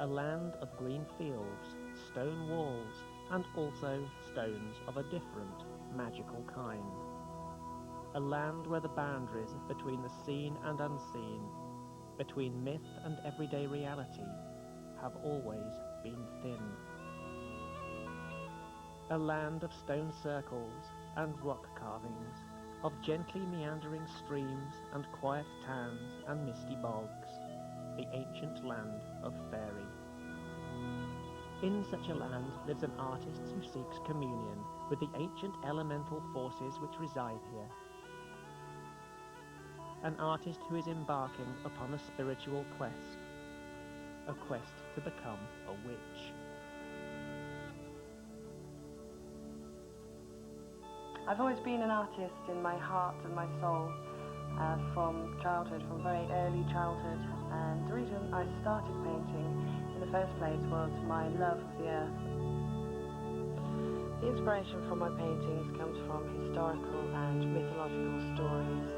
a land of green fields, stone walls, and also stones of a different, magical kind. A land where the boundaries between the seen and unseen, between myth and everyday reality, have always been thin. A land of stone circles and rock carvings, of gently meandering streams and quiet towns and misty bogs, the ancient land of fairy. In such a land lives an artist who seeks communion with the ancient elemental forces which reside here. An artist who is embarking upon a spiritual quest, a quest to become a witch. I've always been an artist in my heart and my soul, from childhood, from very early childhood, and the reason I started painting in the first place was my love of the earth. The inspiration for my paintings comes from historical and mythological stories.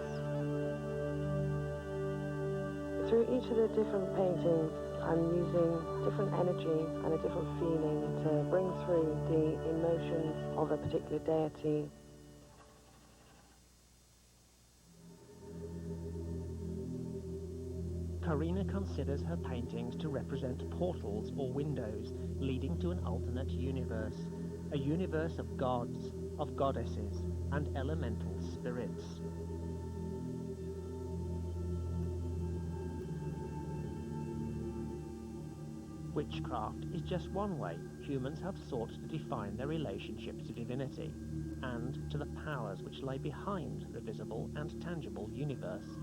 Through each of the different paintings, I'm using different energy and a different feeling to bring through the emotions of a particular deity. Karina considers her paintings to represent portals or windows leading to an alternate universe, a universe of gods, of goddesses, and elemental spirits. Witchcraft is just one way humans have sought to define their relationship to divinity and to the powers which lay behind the visible and tangible universe.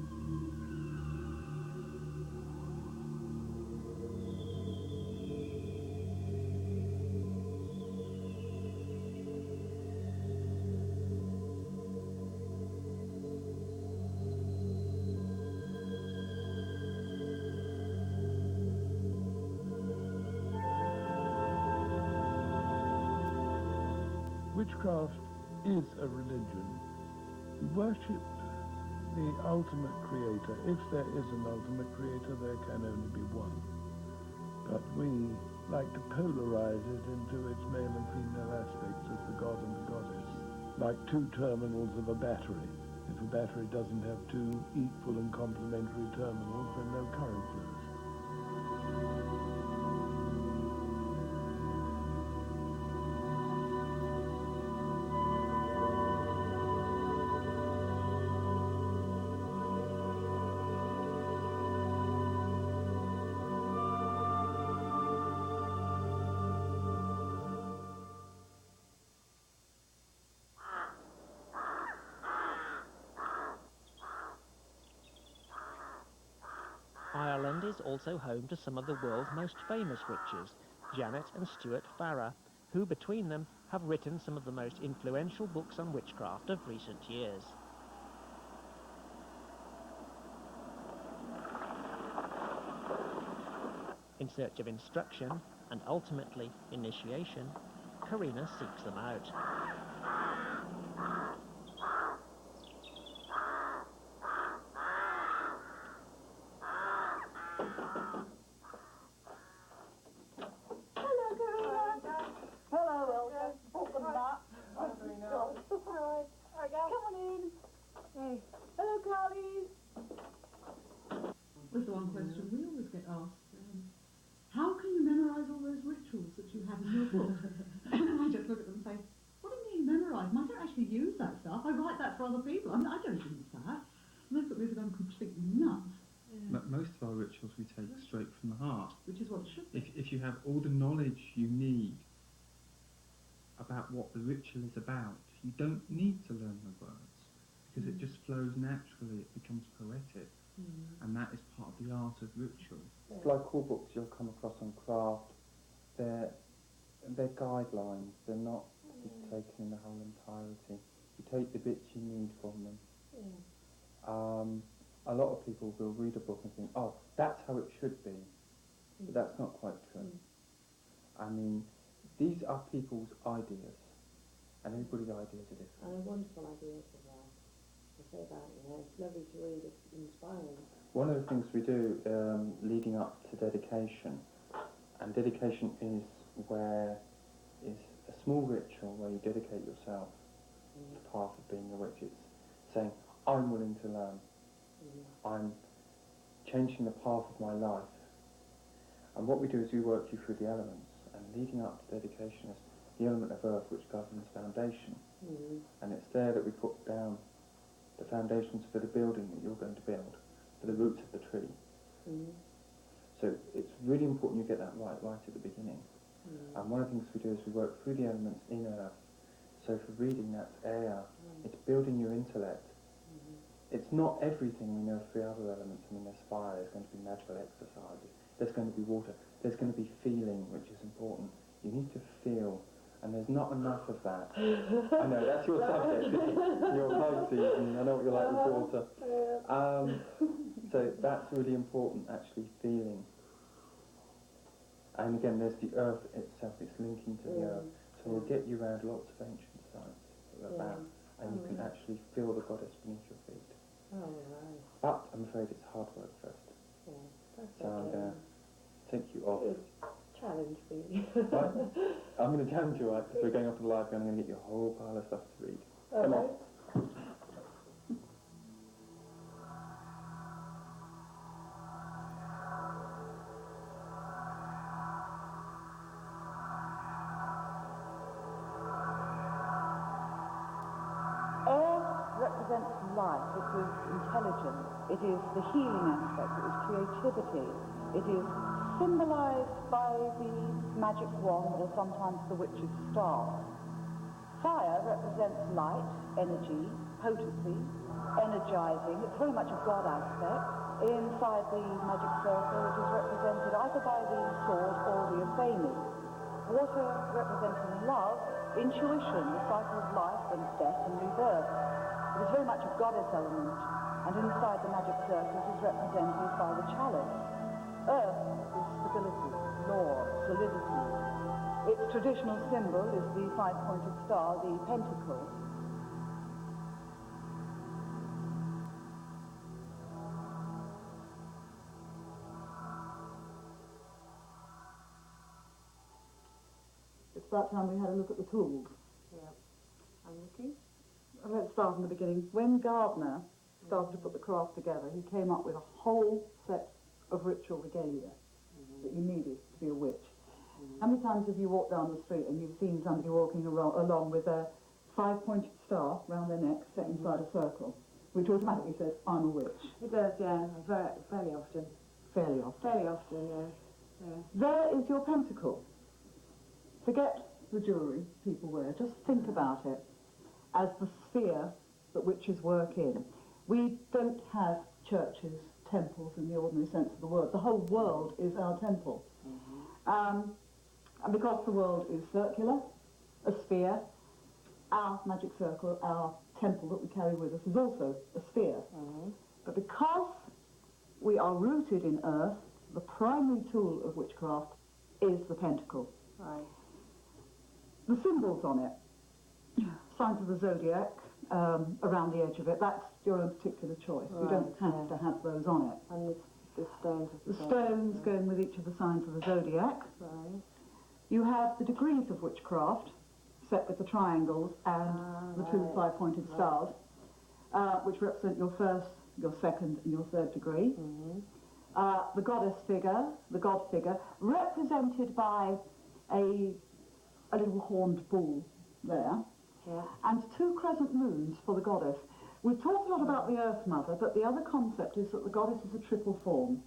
Witchcraft is a religion. We worship the ultimate creator. If there is an ultimate creator, there can only be one. But we like to polarize it into its male and female aspects as the god and the goddess, like two terminals of a battery. If a battery doesn't have two equal and complementary terminals, then no current flows. Ireland is also home to some of the world's most famous witches, Janet and Stuart Farrar, who between them have written some of the most influential books on witchcraft of recent years. In search of instruction, and ultimately initiation, Karina seeks them out. Was the one question we always get asked. How can you memorise all those rituals that you have in your book? And I just look at them and say, what do you mean memorise? I don't actually use that stuff. I write that for other people. I mean, I don't use that. And they look at me as if I'm completely nuts. Yeah. Most of our rituals we take straight from the heart. Which is what it should be. If you have all the knowledge you need about what the ritual is about, you don't need to learn the words, because it just flows naturally, it becomes poetic. And that is part of the art of ritual. It's like all books you'll come across on craft. They're guidelines. They're not taken in the whole entirety. You take the bits you need from them. A lot of people will read a book and think, oh, that's how it should be. But that's not quite true. I mean, these are people's ideas, and everybody's ideas are different. And wonderful ideas as well. I say that, it's lovely to read, it's inspiring. One of the things we do leading up to dedication And dedication is a small ritual where you dedicate yourself to the path of being a witch. It's saying, I'm willing to learn. I'm changing the path of my life. And what we do is we work you through the elements, and leading up to dedication is the element of earth which governs foundation. And it's there that we put down the foundations for the building that you're going to build, for the roots of the tree. So it's really important you get that right at the beginning. And one of the things we do is we work through the elements in earth. So for reading, that's air. It's building your intellect. It's not everything we know for the other elements. I mean, there's fire, there's going to be magical exercises, there's going to be water, there's going to be feeling, which is important. You need to feel, and there's not enough of that. I know, that's your subject, your Pisces, and I know what you're like with water. So that's really important, actually feeling. And again, there's the earth itself, it's linking to the earth. So we'll get you around lots of ancient sites about, and you can actually feel the goddess beneath your feet. But I'm afraid it's hard work first. So I'm going to take you off. Challenge me. Right? I'm going to challenge you, right? Because we're going off to the library and I'm going to get you a whole pile of stuff to read. Come on. Represents life, it is intelligence, it is the healing aspect, it is creativity, it is symbolized by the magic wand or sometimes the witch's staff. Fire represents light, energy, potency, energizing. It's very much a God aspect. Inside the magic circle it is represented either by the sword or the Athene. Water representing love, intuition, the cycle of life and death and rebirth. It is very much a goddess element, and inside the magic circle it is represented by the chalice. Earth is stability, law, solidity. Its traditional symbol is the five-pointed star, the pentacle. It's about time we had a look at the tools. I'm looking. Let's start from the beginning. When Gardner started to put the craft together, he came up with a whole set of ritual regalia that you needed to be a witch. How many times have you walked down the street and you've seen somebody walking along with a five-pointed star round their neck set inside a circle, which automatically says, I'm a witch? It does, yeah, fairly often. Fairly often. Fairly often, yeah. There is your pentacle. Forget the jewellery people wear, just think about it as the sphere that witches work in. We don't have churches, temples in the ordinary sense of the word. The whole world is our temple. And because the world is circular, a sphere, our magic circle, our temple that we carry with us is also a sphere. But because we are rooted in earth, the primary tool of witchcraft is the pentacle. Right. The symbols on it, signs of the zodiac around the edge of it, that's your own particular choice. You don't have to have those on it. And the stones. The stones going with each of the signs of the zodiac. Right. You have the degrees of witchcraft, set with the triangles and the two five-pointed stars, which represent your first, your second and your third degree. The goddess figure, the god figure, represented by a little horned bull there. And two crescent moons for the goddess. We've talked a lot about the Earth Mother, but the other concept is that the goddess is a triple form.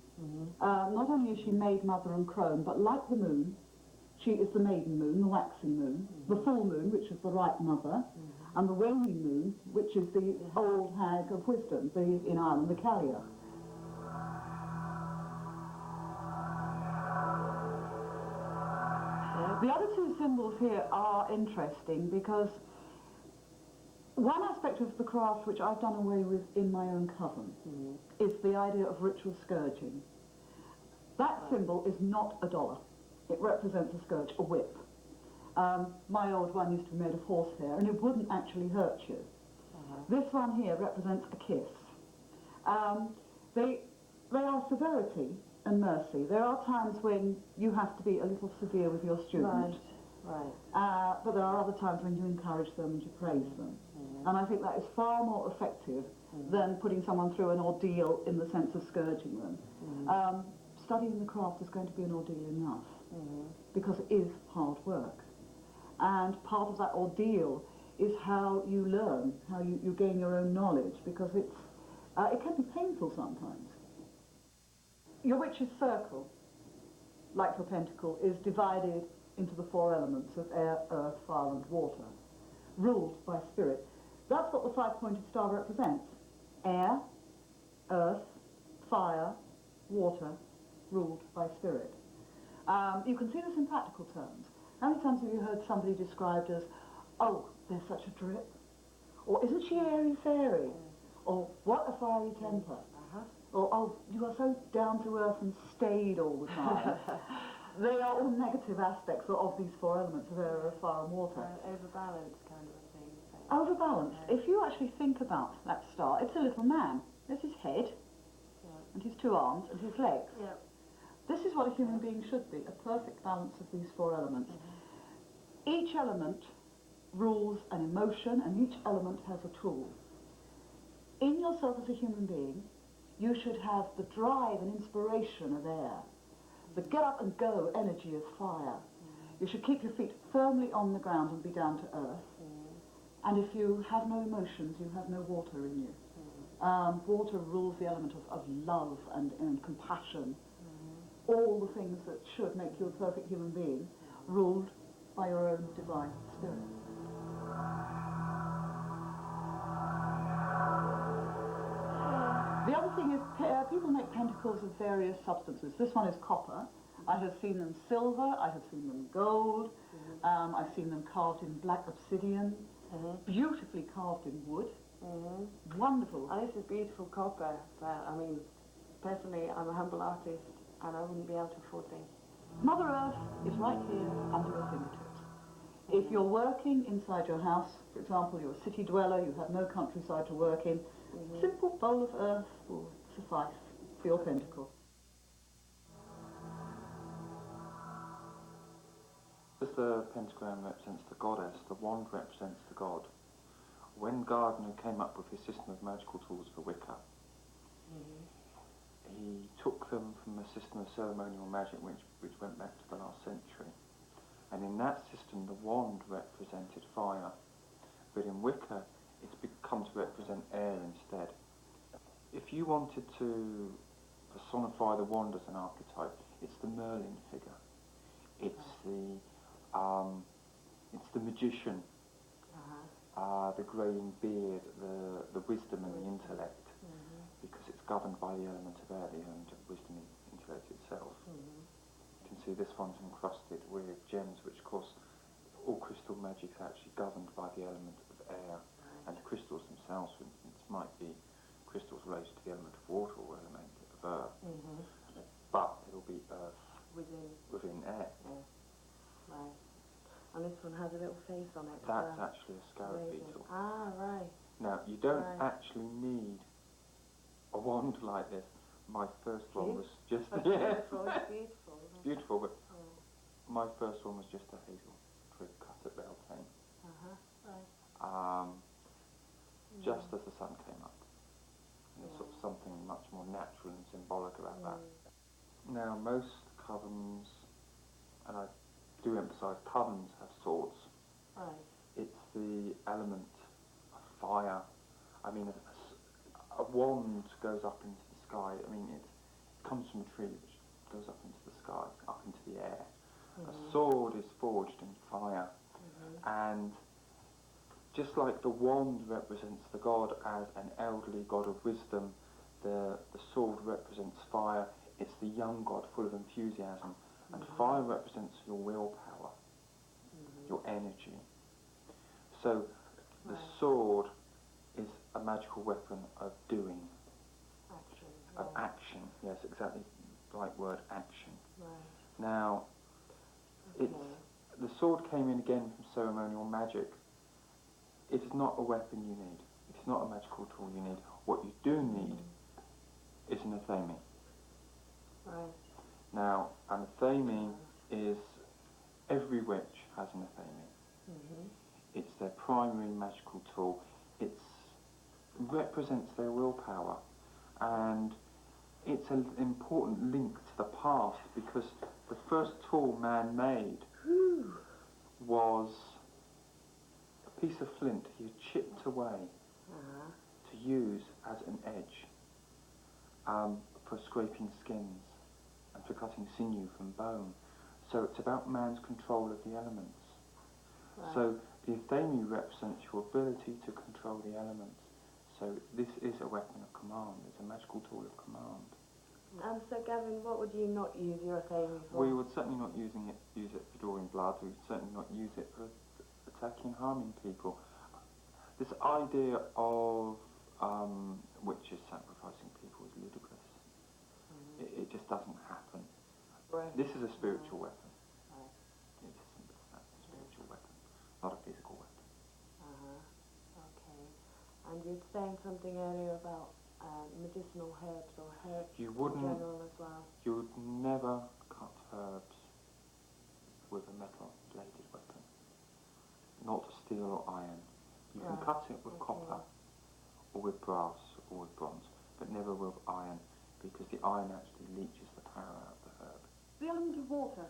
Not only is she maid, mother and crone, but like the moon, she is the maiden moon, the waxing moon, the full moon, which is the right mother, and the waning moon, which is the old hag of wisdom, in Ireland, the Callia. The other two symbols here are interesting because one aspect of the craft which I've done away with in my own coven is the idea of ritual scourging. That symbol is not a dollar. It represents a scourge, a whip. My old one used to be made of horsehair and it wouldn't actually hurt you. This one here represents a kiss. They are severity and mercy. There are times when you have to be a little severe with your students. Right. But there are other times when you encourage them and you praise them. And I think that is far more effective than putting someone through an ordeal in the sense of scourging them. Studying the craft is going to be an ordeal enough because it is hard work. And part of that ordeal is how you learn, how you gain your own knowledge, because it can be painful sometimes. Your witch's circle, like your pentacle, is divided into the 4 elements of air, earth, fire and water, ruled by spirit. That's what the 5-pointed star represents. Air, earth, fire, water, ruled by spirit. You can see this in practical terms. How many times have you heard somebody described as, oh, there's such a drip? Or isn't she airy-fairy? Or what a fiery temper? Or, oh, you are so down to earth and staid all the time. They are all negative aspects of these 4 elements of air, earth, fire and water. Overbalanced kind of a thing. Overbalanced. If you actually think about that star, it's a little man. There's his head, and his 2 arms, and his legs. This is what a human being should be, a perfect balance of these 4 elements. Each element rules an emotion, and each element has a tool. In yourself as a human being, you should have the drive and inspiration of air, the get up and go energy of fire. You should keep your feet firmly on the ground and be down to earth. And if you have no emotions, you have no water in you. Water rules the element of love and compassion. All the things that should make you a perfect human being, ruled by your own divine spirit. The other thing is, people make pentacles of various substances. This one is copper. I have seen them silver, I have seen them gold, I've seen them carved in black obsidian, beautifully carved in wood. Wonderful. And this is beautiful copper, but I mean, personally, I'm a humble artist and I wouldn't be able to afford these. Mother Earth is right here under your fingertips. If you're working inside your house, for example, you're a city dweller, you have no countryside to work in, a simple bowl of earth will suffice for your pentacle. As the pentagram represents the goddess, the wand represents the god. When Gardner came up with his system of magical tools for Wicca, he took them from a system of ceremonial magic which went back to the last century. And in that system, the wand represented fire. But in Wicca, it's become to represent air instead. If you wanted to personify the wand as an archetype, it's the Merlin figure. It's the magician, the greying beard, the wisdom and the intellect, because it's governed by the element of air, the element of wisdom and intellect itself. You can see this one's encrusted with gems, which of course all crystal magic is actually governed by the element of air, and the crystals themselves, for instance, might be crystals related to the element of water or element of earth, but it'll be earth within air. Right. And this one has a little face on it. That's actually a scarab beetle. Ah, right. Now, you don't actually need a wand like this. My first one was just... Beautiful, it's beautiful. It's beautiful, but my first one was just a hazel twig cut at Beltane. Right. Just as the sun came up. And there's sort of something much more natural and symbolic about that. Now, most covens, and I do emphasise covens have swords. Right. It's the element of fire. I mean, a wand goes up into the sky. I mean, it comes from a tree which goes up into the sky, up into the air. A sword is forged in fire. And just like the wand represents the god as an elderly god of wisdom, the sword represents fire. It's the young god full of enthusiasm. And fire represents your willpower, your energy. So the sword is a magical weapon of doing, of action. Yes, exactly, the right word, action. Now, the sword came in again from ceremonial magic. It is not a weapon you need. It's not a magical tool you need. What you do need is an athame. Right. Now, an athame is, every witch has an athame. Mm-hmm. It's their primary magical tool. It represents their willpower, and it's an important link to the past, because the first tool man made was a piece of flint he had chipped away to use as an edge for scraping skins and for cutting sinew from bone. So it's about man's control of the elements. Right. So the athame represents your ability to control the elements. So this is a weapon of command. It's a magical tool of command. And so, Gavin, what would you not use your athame for? We would certainly not use it for drawing blood. We would certainly not use it for attacking, harming people. This idea of witches sacrificing people is ludicrous. It just doesn't happen. Right. This is a spiritual weapon. Right. It's a spiritual weapon, not a physical weapon. Okay. And you'd saying something earlier about medicinal herbs or herbs You in wouldn't. general as well. You would never cut herbs with a metal-bladed weapon, not steel or iron. You can Right. cut it with Okay. copper, or with brass, or with bronze, but never with iron, because the iron actually leaches the power out of the herb. The element of water,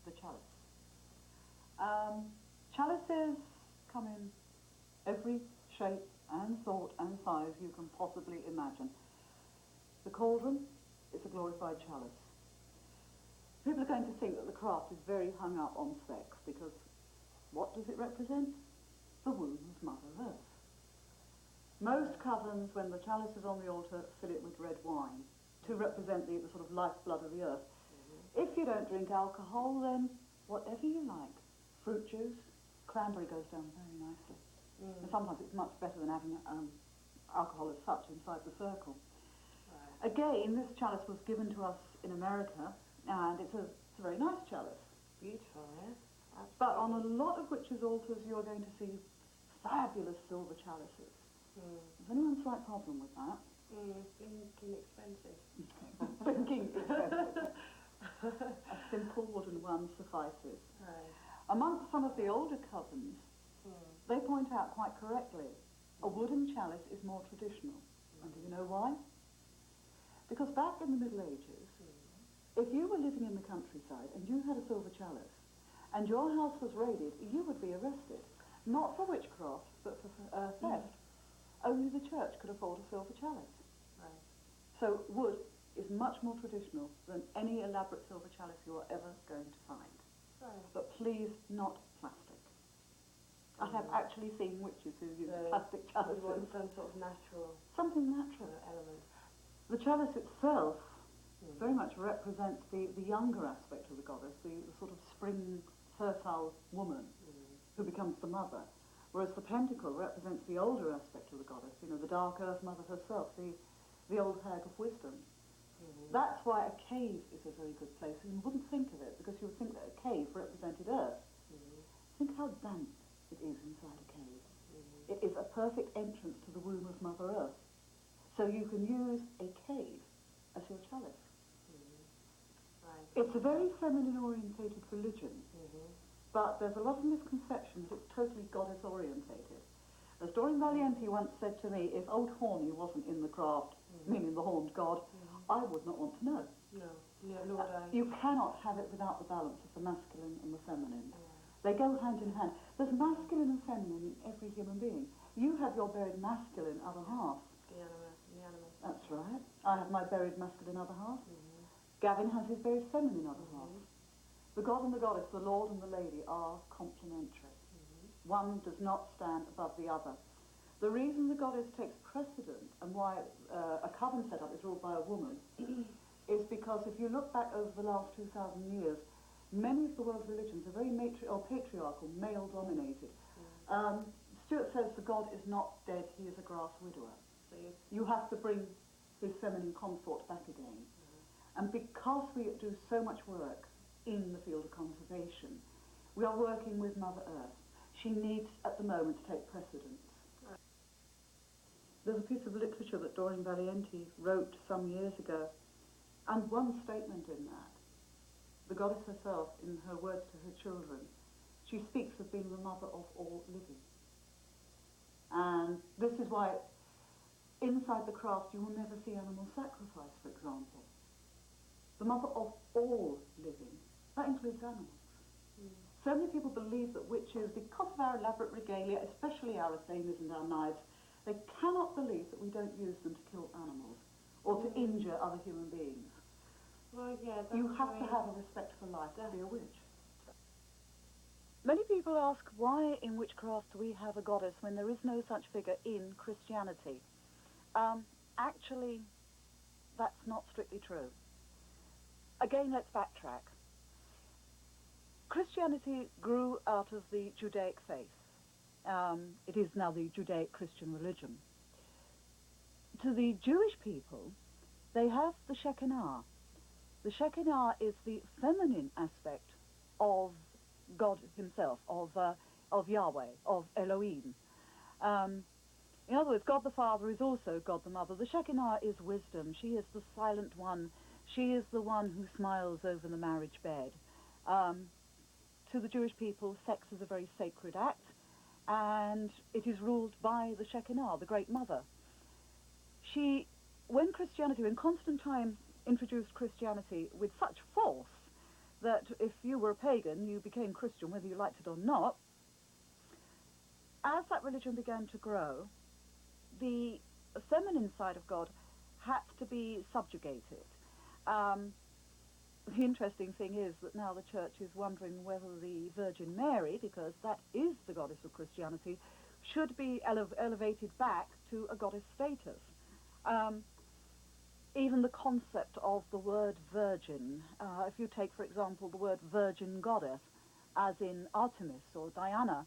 the chalice. Chalices come in every shape and sort and size you can possibly imagine. The cauldron is a glorified chalice. People are going to think that the craft is very hung up on sex, because what does it represent? The womb of Mother Earth. Most covens, when the chalice is on the altar, fill it with red wine to represent the sort of lifeblood of the earth. If you don't drink alcohol, then whatever you like. Fruit juice, cranberry goes down very nicely. And sometimes it's much better than having alcohol as such inside the circle. Right. Again, this chalice was given to us in America, and it's a very nice chalice. Beautiful, yes. But on a lot of witches' altars, you're going to see fabulous silver chalices. Has anyone a slight problem with that? Thinking expensive. Thinking expensive. A simple wooden one suffices. Right. Amongst some of the older covens, they point out quite correctly, a wooden chalice is more traditional. And do you know why? Because back in the Middle Ages, if you were living in the countryside and you had a silver chalice, and your house was raided, you would be arrested. Not for witchcraft, but for theft. Only the church could afford a silver chalice. Right. So wood is much more traditional than any elaborate silver chalice you are ever going to find. Right. But please, not plastic. I have actually seen witches who use plastic chalices. You want some sort of natural Something natural. element. The chalice itself very much represents the younger aspect of the goddess, the sort of spring, fertile woman who becomes the mother. Whereas the pentacle represents the older aspect of the goddess, you know, the dark earth mother herself, the old hag of wisdom. That's why a cave is a very good place, and you wouldn't think of it, because you would think that a cave represented earth. Think how damp it is inside a cave. It is a perfect entrance to the womb of Mother Earth. So you can use a cave as your chalice. Right. It's a very feminine-orientated religion, but there's a lot of misconception that it's totally goddess-orientated. As Doreen Valiente once said to me, if old Horny wasn't in the craft, meaning the horned god, I would not want to know. No, nor would I. You cannot have it without the balance of the masculine and the feminine. They go hand in hand. There's masculine and feminine in every human being. You have your buried masculine other half. The animal. That's right. I have my buried masculine other half. Gavin has his buried feminine other half. The god and the goddess, the lord and the lady, are complementary. One does not stand above the other. The reason the goddess takes precedent and why a coven setup is ruled by a woman is because if you look back over the last 2,000 years, many of the world's religions are very patriarchal, male-dominated. Stuart says the god is not dead, he is a grass widower. So you have to bring his feminine consort back again. And because we do so much work in the field of conservation, we are working with Mother Earth. She needs, at the moment, to take precedence. There's a piece of literature that Doreen Valiente wrote some years ago, And one statement in that, the goddess herself, in her words to her children, she speaks of being the mother of all living. And this is why inside the craft you will never see animal sacrifice, for example. The mother of all living, that includes animals. So many people believe that witches, because of our elaborate regalia, especially our athenas and our knives, they cannot believe that we don't use them to kill animals or to injure other human beings. Well, yeah, You have to have a respect for life to be a witch. Many people ask why in witchcraft we have a goddess when there is no such figure in Christianity. Actually, that's not strictly true. Again, let's backtrack. Christianity grew out of the Judaic faith. It is now the Judaic Christian religion. To the Jewish people, they have the Shekinah. The Shekinah is the feminine aspect of God himself, of Yahweh, of Elohim. In other words, God the Father is also God the Mother. The Shekinah is wisdom. She is the silent one. She is the one who smiles over the marriage bed. To the Jewish people, sex is a very sacred act, and it is ruled by the Shekinah, the Great Mother. When Constantine introduced Christianity with such force that if you were a pagan, you became Christian whether you liked it or not, as that religion began to grow, the feminine side of God had to be subjugated. The interesting thing is that now the church is wondering whether the Virgin Mary, because that is the goddess of Christianity, should be elevated back to a goddess status. Even the concept of the word virgin, if you take, for example, the word virgin goddess, as in Artemis or Diana,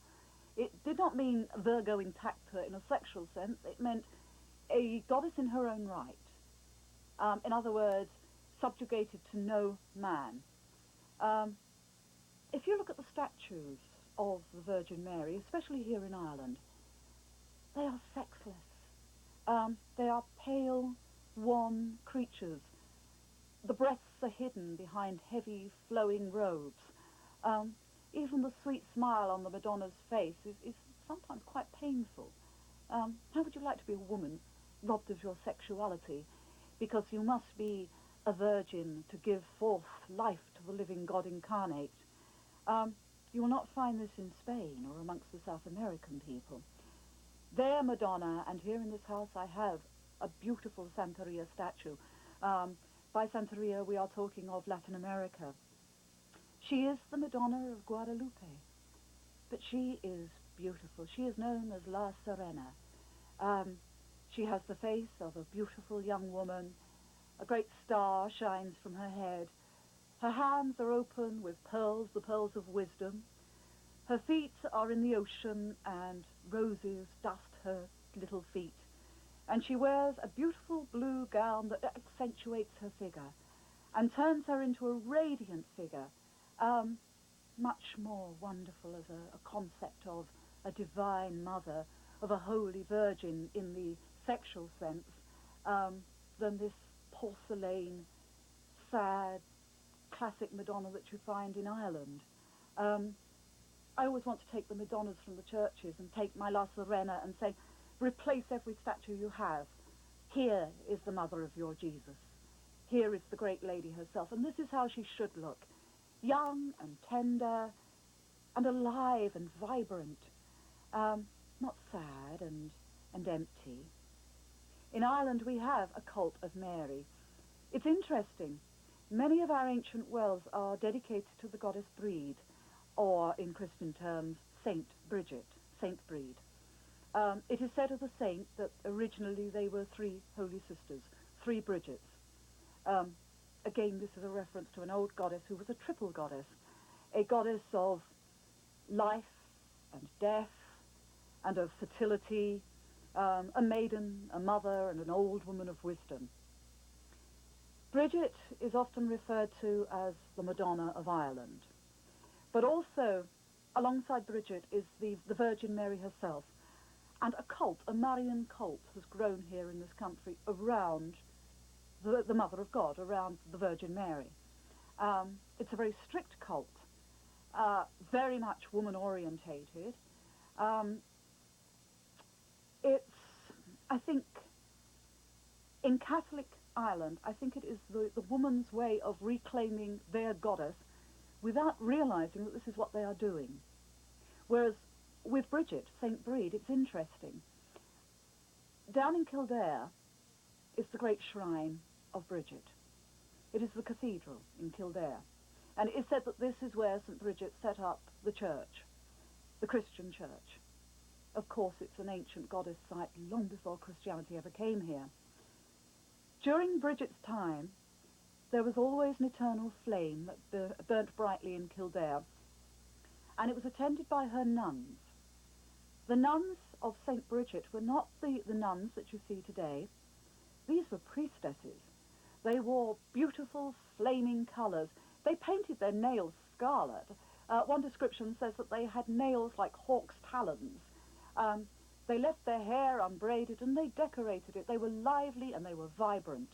it did not mean Virgo intacta in a sexual sense. It meant a goddess in her own right. In other words, subjugated to no man. If you look at the statues of the Virgin Mary, especially here in Ireland, they are sexless. They are pale, wan creatures. The breasts are hidden behind heavy, flowing robes. Even the sweet smile on the Madonna's face is sometimes quite painful. How would you like to be a woman robbed of your sexuality because you must be a virgin to give forth life to the living God incarnate? You will not find this in Spain or amongst the South American people. Their Madonna, and here in this house I have a beautiful Santeria statue. By Santeria we are talking of Latin America. She is the Madonna of Guadalupe, but she is beautiful. She is known as La Serena. She has the face of a beautiful young woman. A great star shines from her head. Her hands are open with pearls, the pearls of wisdom. Her feet are in the ocean, and roses dust her little feet. And she wears a beautiful blue gown that accentuates her figure and turns her into a radiant figure, much more wonderful as a concept of a divine mother, of a holy virgin in the sexual sense, than this porcelain, sad, classic Madonna that you find in Ireland. I always want to take the Madonnas from the churches and take my La Serena and say, replace every statue you have. Here is the mother of your Jesus. Here is the great lady herself. And this is how she should look. Young and tender and alive and vibrant. Not sad and empty. In Ireland we have a cult of Mary. It's interesting. Many of our ancient wells are dedicated to the goddess Brede, or in Christian terms, Saint Bridget, Saint Brede. It is said of the saint that originally they were three holy sisters, three Bridgets. Again, this is a reference to an old goddess who was a triple goddess, a goddess of life and death and of fertility, a maiden, a mother, and an old woman of wisdom. Bridget is often referred to as the Madonna of Ireland. But also, alongside Bridget is the Virgin Mary herself. And a cult, a Marian cult, has grown here in this country around the Mother of God, around the Virgin Mary. It's a very strict cult, very much woman-orientated. It's, I think, in Catholic Ireland, I think it is the woman's way of reclaiming their goddess without realising that this is what they are doing. Whereas with Bridget, St. Brede, it's interesting. Down in Kildare is the great shrine of Bridget. It is the cathedral in Kildare. And it is said that this is where St. Bridget set up the church, the Christian church. Of course, it's an ancient goddess site long before Christianity ever came here. During Bridget's time, there was always an eternal flame that burnt brightly in Kildare, and it was attended by her nuns. The nuns of St. Bridget were not the nuns that you see today. These were priestesses. They wore beautiful flaming colours. They painted their nails scarlet. One description says that they had nails like hawk's talons. They left their hair unbraided and they decorated it. They were lively and they were vibrant.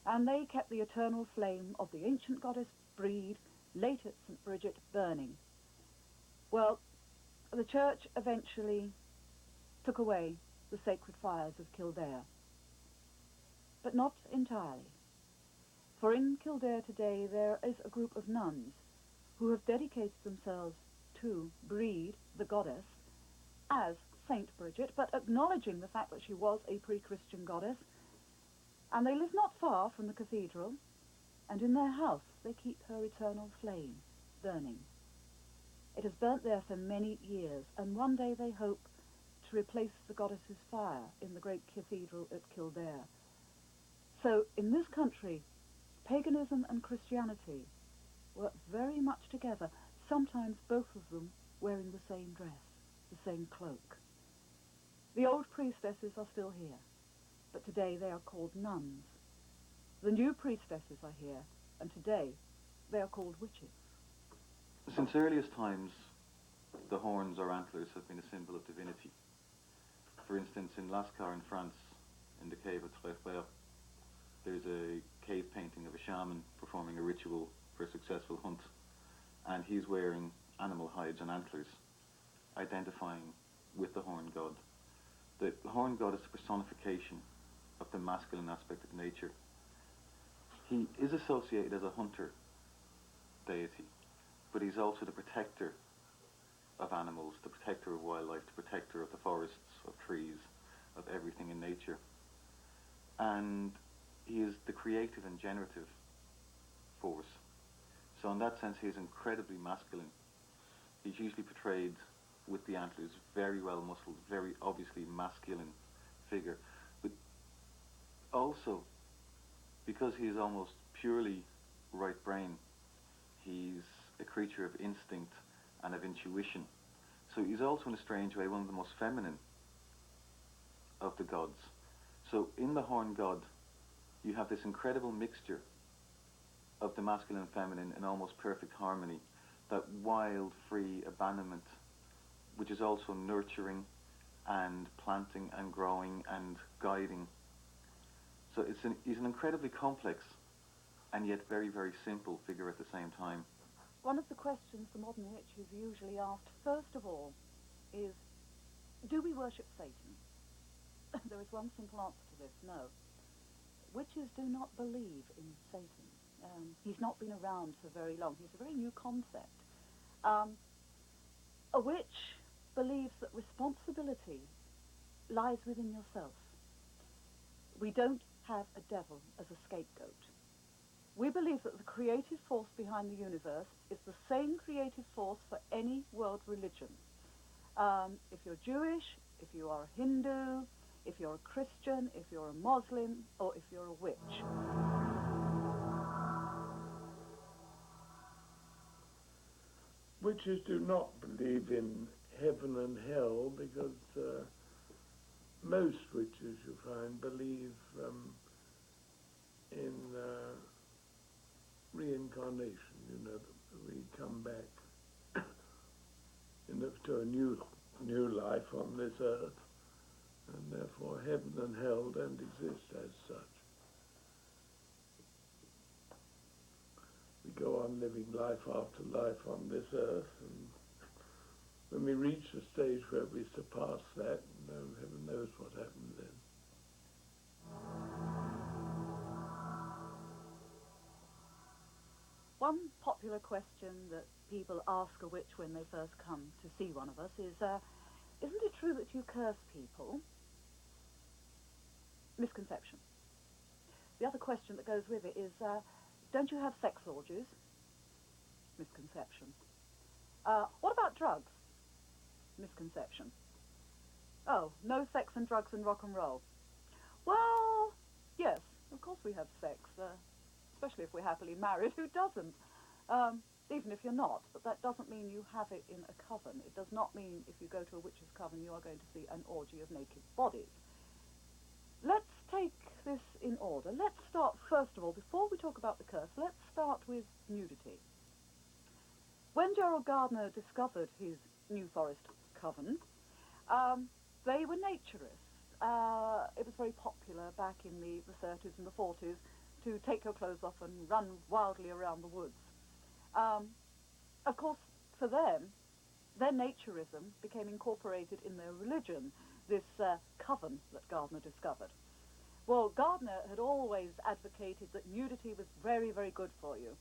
And they kept the eternal flame of the ancient goddess Brede, late at St. Bridget, burning. Well, the church eventually took away the sacred fires of Kildare. But not entirely. For in Kildare today there is a group of nuns who have dedicated themselves to Brede, the goddess, as Saint Bridget, but acknowledging the fact that she was a pre-Christian goddess. And they live not far from the cathedral, and in their house they keep her eternal flame burning. It has burnt there for many years, and one day they hope to replace the goddess's fire in the great cathedral at Kildare. So in this country, paganism and Christianity work very much together, sometimes both of them wearing the same dress, the same cloak. The old priestesses are still here, but today they are called nuns. The new priestesses are here, and today they are called witches. Since earliest times, the horns or antlers have been a symbol of divinity. For instance, in Lascar in France, in the cave of Trèffer, there's a cave painting of a shaman performing a ritual for a successful hunt, and he's wearing animal hides and antlers, identifying with the horn god. The horn god is the personification of the masculine aspect of nature. He is associated as a hunter deity, but he's also the protector of animals, the protector of wildlife, the protector of the forests, of trees, of everything in nature. And he is the creative and generative force. So in that sense, he is incredibly masculine. He's usually portrayed with the antlers, very well muscled, very obviously masculine figure. But also, because he is almost purely right brain, he's a creature of instinct and of intuition. So he's also, in a strange way, one of the most feminine of the gods. So in the horn god, you have this incredible mixture of the masculine and feminine in almost perfect harmony, that wild, free abandonment, which is also nurturing and planting and growing and guiding. So he's an incredibly complex and yet very, very simple figure at the same time. One of the questions the modern witches usually asked, first of all, is, do we worship Satan? There is one simple answer to this: no. Witches do not believe in Satan. He's not been around for very long. He's a very new concept. A witch believes that responsibility lies within yourself. We don't have a devil as a scapegoat. We believe that the creative force behind the universe is the same creative force for any world religion. If you're Jewish, if you are a Hindu, if you're a Christian, if you're a Muslim, or if you're a witch. Witches do not believe in heaven and hell because most witches, you find, believe in reincarnation, that we come back to a new life on this earth, and therefore heaven and hell don't exist as such. we go on living life after life on this earth, and when we reach the stage where we surpass that, heaven knows what happens then. One popular question that people ask a witch when they first come to see one of us is, isn't it true that you curse people? Misconception. The other question that goes with it is, don't you have sex orgies? Misconception. What about drugs? Misconception. Oh, no sex and drugs and rock and roll. Well, yes, of course we have sex, especially if we're happily married. Who doesn't? Even if you're not, but that doesn't mean you have it in a coven. It does not mean if you go to a witch's coven you are going to see an orgy of naked bodies. Let's take this in order. Let's start, first of all, before we talk about the curse, let's start with nudity. When Gerald Gardner discovered his New Forest coven, they were naturists. It was very popular back in the 30s and the 40s to take your clothes off and run wildly around the woods. Of course, for them, their naturism became incorporated in their religion, this coven that Gardner discovered. Well, Gardner had always advocated that nudity was very, very good for you,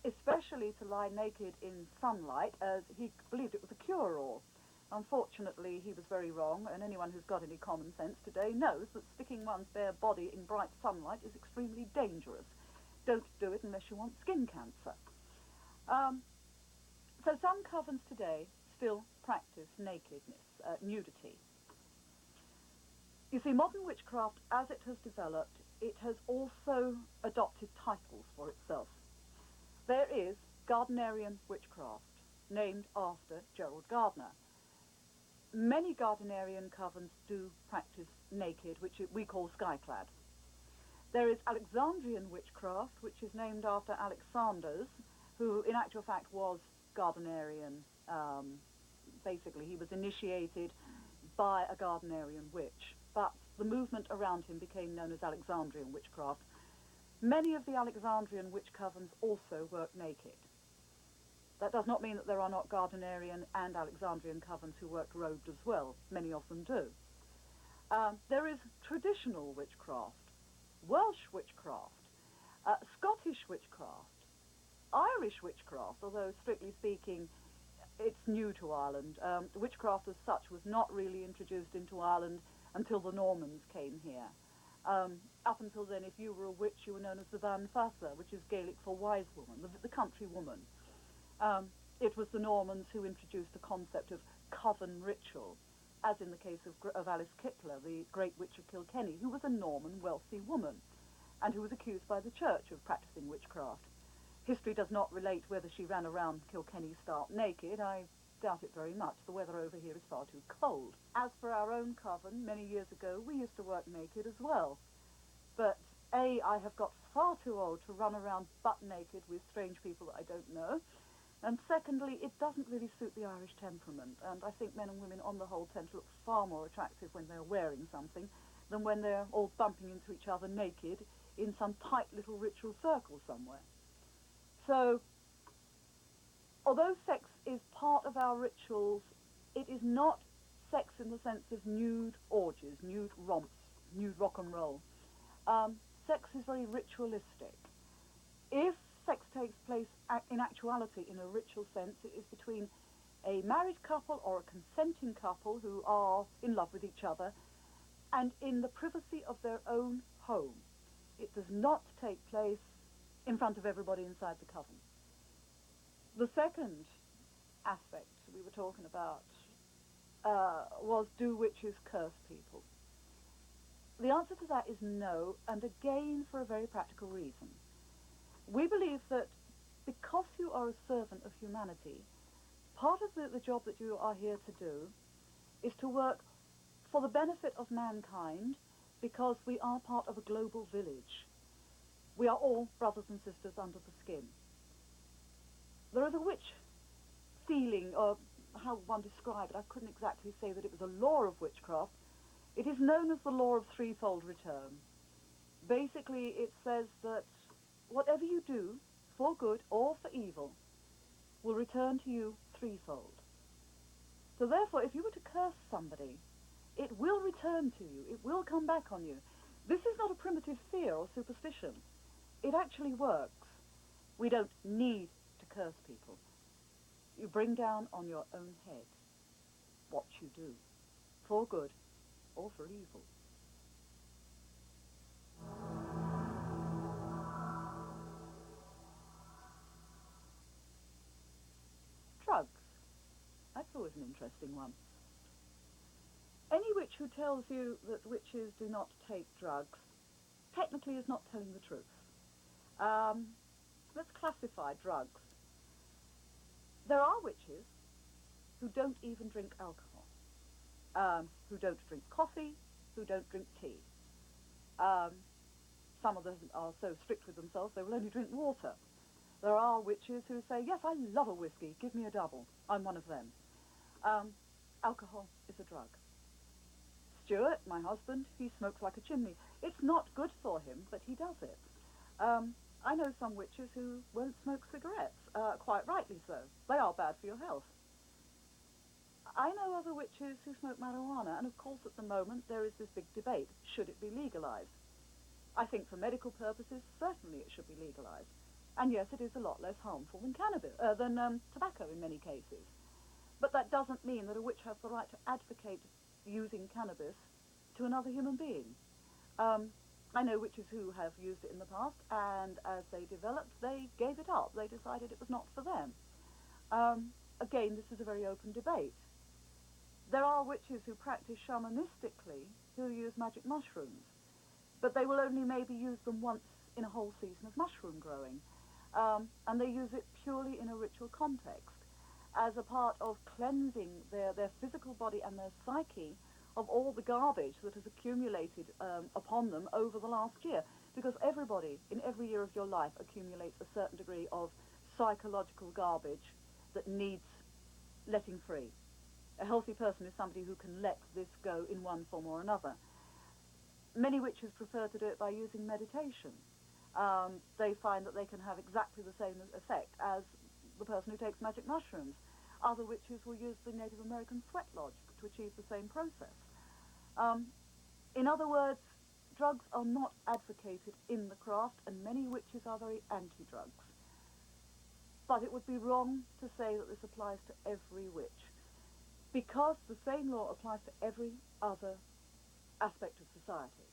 especially to lie naked in sunlight, as he believed it was a cure-all. Unfortunately, he was very wrong, and anyone who's got any common sense today knows that sticking one's bare body in bright sunlight is extremely dangerous. Don't do it unless you want skin cancer. So some covens today still practice nakedness, nudity. You see, modern witchcraft, as it has developed, it has also adopted titles for itself. There is Gardnerian witchcraft, named after Gerald Gardner. Many Gardnerian covens do practice naked, which we call skyclad. There is Alexandrian witchcraft, which is named after Alexander's, who in actual fact was Gardnerian. Basically, he was initiated by a Gardnerian witch, but the movement around him became known as Alexandrian witchcraft. Many of the Alexandrian witch covens also work naked. That does not mean that there are not Gardnerian and Alexandrian covens who work robed as well. Many of them do. There is traditional witchcraft, Welsh witchcraft, Scottish witchcraft, Irish witchcraft, although strictly speaking it's new to Ireland. Witchcraft as such was not really introduced into Ireland until the Normans came here. Up until then, if you were a witch, you were known as the Van Father, which is Gaelic for wise woman, the country woman. It was the Normans who introduced the concept of coven ritual, as in the case of Alice Kittler, the great witch of Kilkenny, who was a Norman wealthy woman, and who was accused by the church of practicing witchcraft. History does not relate whether she ran around Kilkenny stark naked. I doubt it very much. The weather over here is far too cold. As for our own coven, many years ago, we used to work naked as well. But A, I have got far too old to run around butt naked with strange people that I don't know. And secondly, it doesn't really suit the Irish temperament. And I think men and women on the whole tend to look far more attractive when they're wearing something than when they're all bumping into each other naked in some tight little ritual circle somewhere. So, although sex is part of our rituals, it is not sex in the sense of nude orgies, nude romps, nude rock and roll. Sex is very ritualistic. If sex takes place in actuality in a ritual sense, it is between a married couple or a consenting couple who are in love with each other and in the privacy of their own home. It does not take place in front of everybody inside the coven. The second aspect we were talking about was, do witches curse people? The answer to that is no, and again for a very practical reason. We believe that because you are a servant of humanity, part of the job that you are here to do is to work for the benefit of mankind, because we are part of a global village. We are all brothers and sisters under the skin. There is a witch feeling, or how one described it, I couldn't exactly say that it was a law of witchcraft. It is known as the law of threefold return. Basically, it says that whatever you do for good or for evil, will return to you threefold. So therefore, if you were to curse somebody, it will return to you. It will come back on you. This is not a primitive fear or superstition. It actually works. We don't need to curse people. You bring down on your own head what you do, for good or for evil. Drugs. That's always an interesting one. Any witch who tells you that witches do not take drugs technically is not telling the truth. Let's classify drugs. There are witches who don't even drink alcohol, who don't drink coffee, who don't drink tea. Some of them are so strict with themselves they will only drink water. There are witches who say, yes, I love a whiskey, give me a double. I'm one of them. Alcohol is a drug. Stuart, my husband, he smokes like a chimney. It's not good for him, but he does it. I know some witches who won't smoke cigarettes, quite rightly so. They are bad for your health. I know other witches who smoke marijuana, and of course at the moment there is this big debate, should it be legalized? I think for medical purposes, certainly it should be legalized. And yes, it is a lot less harmful than tobacco in many cases. But that doesn't mean that a witch has the right to advocate using cannabis to another human being. I know witches who have used it in the past, and as they developed, they gave it up. They decided it was not for them. Again, this is a very open debate. There are witches who practice shamanistically who use magic mushrooms, but they will only maybe use them once in a whole season of mushroom growing. And they use it purely in a ritual context, as a part of cleansing their physical body and their psyche of all the garbage that has accumulated upon them over the last year. Because everybody, in every year of your life, accumulates a certain degree of psychological garbage that needs letting free. A healthy person is somebody who can let this go in one form or another. Many witches prefer to do it by using meditation. They find that they can have exactly the same effect as the person who takes magic mushrooms. Other witches will use the Native American sweat lodge to achieve the same process. In other words, drugs are not advocated in the craft, and many witches are very anti-drugs. But it would be wrong to say that this applies to every witch, because the same law applies to every other aspect of society.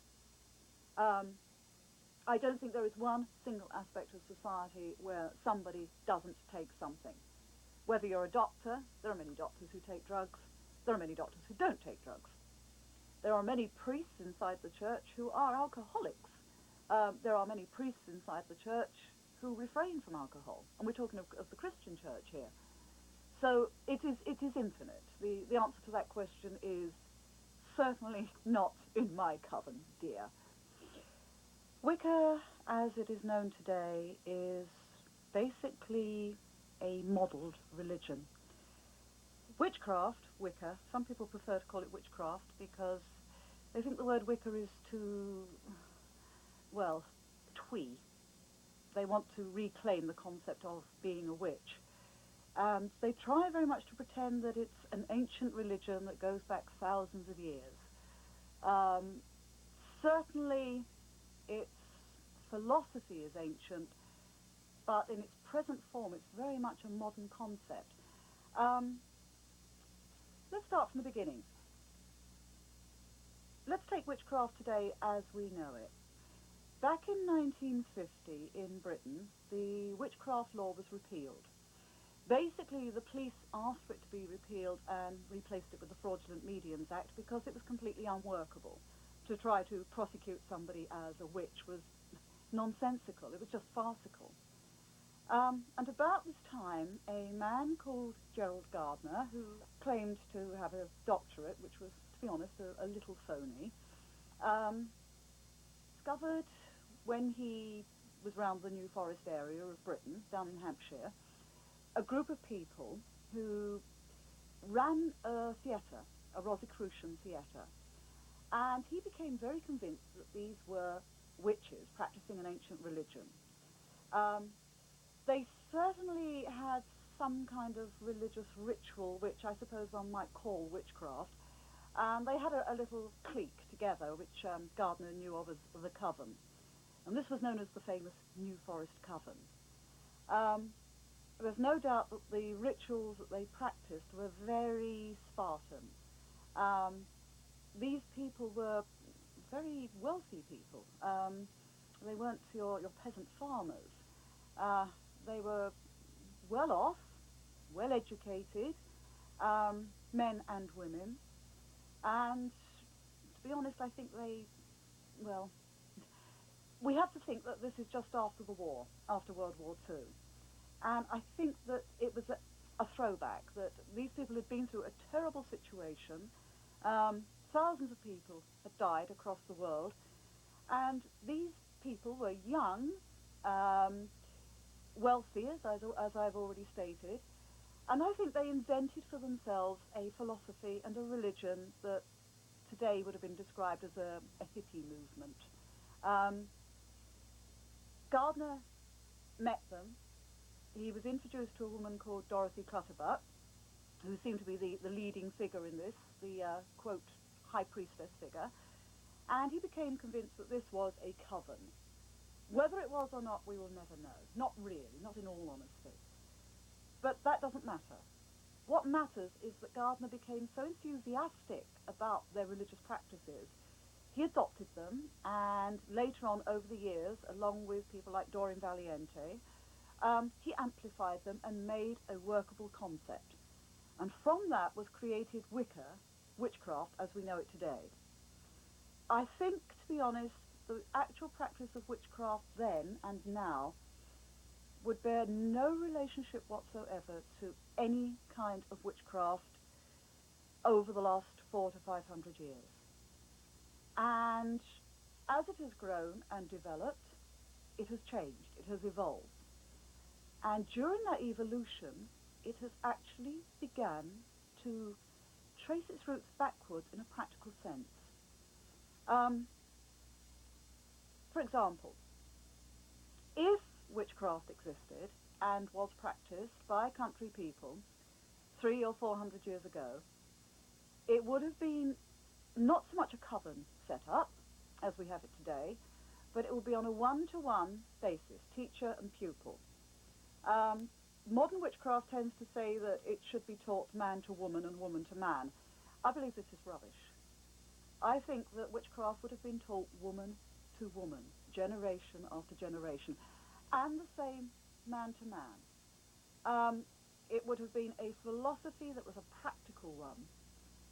I don't think there is one single aspect of society where somebody doesn't take something. Whether you're a doctor, there are many doctors who take drugs. There are many doctors who don't take drugs. There are many priests inside the church who are alcoholics. There are many priests inside the church who refrain from alcohol. And we're talking of the Christian church here. So it is infinite. The answer to that question is certainly not in my coven, dear. Wicca, as it is known today, is basically a modelled religion. Witchcraft, Wicca, some people prefer to call it witchcraft because they think the word Wicca is too, well, twee. They want to reclaim the concept of being a witch. And they try very much to pretend that it's an ancient religion that goes back thousands of years. Certainly, its philosophy is ancient, but in its present form, it's very much a modern concept. Let's start from the beginning. Let's take witchcraft today as we know it. Back in 1950 in Britain, the witchcraft law was repealed. Basically, the police asked for it to be repealed and replaced it with the Fraudulent Mediums Act because it was completely unworkable. To try to prosecute somebody as a witch was nonsensical. It was just farcical. And about this time, a man called Gerald Gardner, who claimed to have a doctorate, which was, to be honest, a little phony, discovered when he was round the New Forest area of Britain, down in Hampshire, a group of people who ran a theatre, a Rosicrucian theatre. And he became very convinced that these were witches practicing an ancient religion. They certainly had some kind of religious ritual, which I suppose one might call witchcraft. They had a little clique together, which Gardner knew of as the Coven. And this was known as the famous New Forest Coven. There's no doubt that the rituals that they practiced were very Spartan. These people were very wealthy people. They weren't your peasant farmers. They were well off, well educated, men and women. And to be honest, I think well, we have to think that this is just after the war, after World War II. And I think that it was a throwback, that these people had been through a terrible situation. Thousands of people had died across the world. And these people were young, wealthy, as I've already stated. And I think they invented for themselves a philosophy and a religion that today would have been described as a hippie movement. Gardner met them. He was introduced to a woman called Dorothy Clutterbuck, who seemed to be the leading figure in this, the, quote, high priestess figure, and he became convinced that this was a coven. Whether it was or not, we will never know. Not really, not in all honesty. But that doesn't matter. What matters is that Gardner became so enthusiastic about their religious practices, he adopted them, and later on over the years, along with people like Doreen Valiente, he amplified them and made a workable concept. And from that was created Wicca, witchcraft, as we know it today. I think, to be honest, the actual practice of witchcraft then and now would bear no relationship whatsoever to any kind of witchcraft over the last 400 to 500 years. And as it has grown and developed, it has changed, it has evolved. And during that evolution, it has actually begun to trace its roots backwards in a practical sense. For example, if witchcraft existed and was practiced by country people 300 or 400 years ago, it would have been not so much a coven set up as we have it today, but it would be on a one-to-one basis, teacher and pupil. Modern witchcraft tends to say that it should be taught man to woman and woman to man. I believe this is rubbish. I think that witchcraft would have been taught woman to woman, generation after generation, and the same man to man. It would have been a philosophy that was a practical one.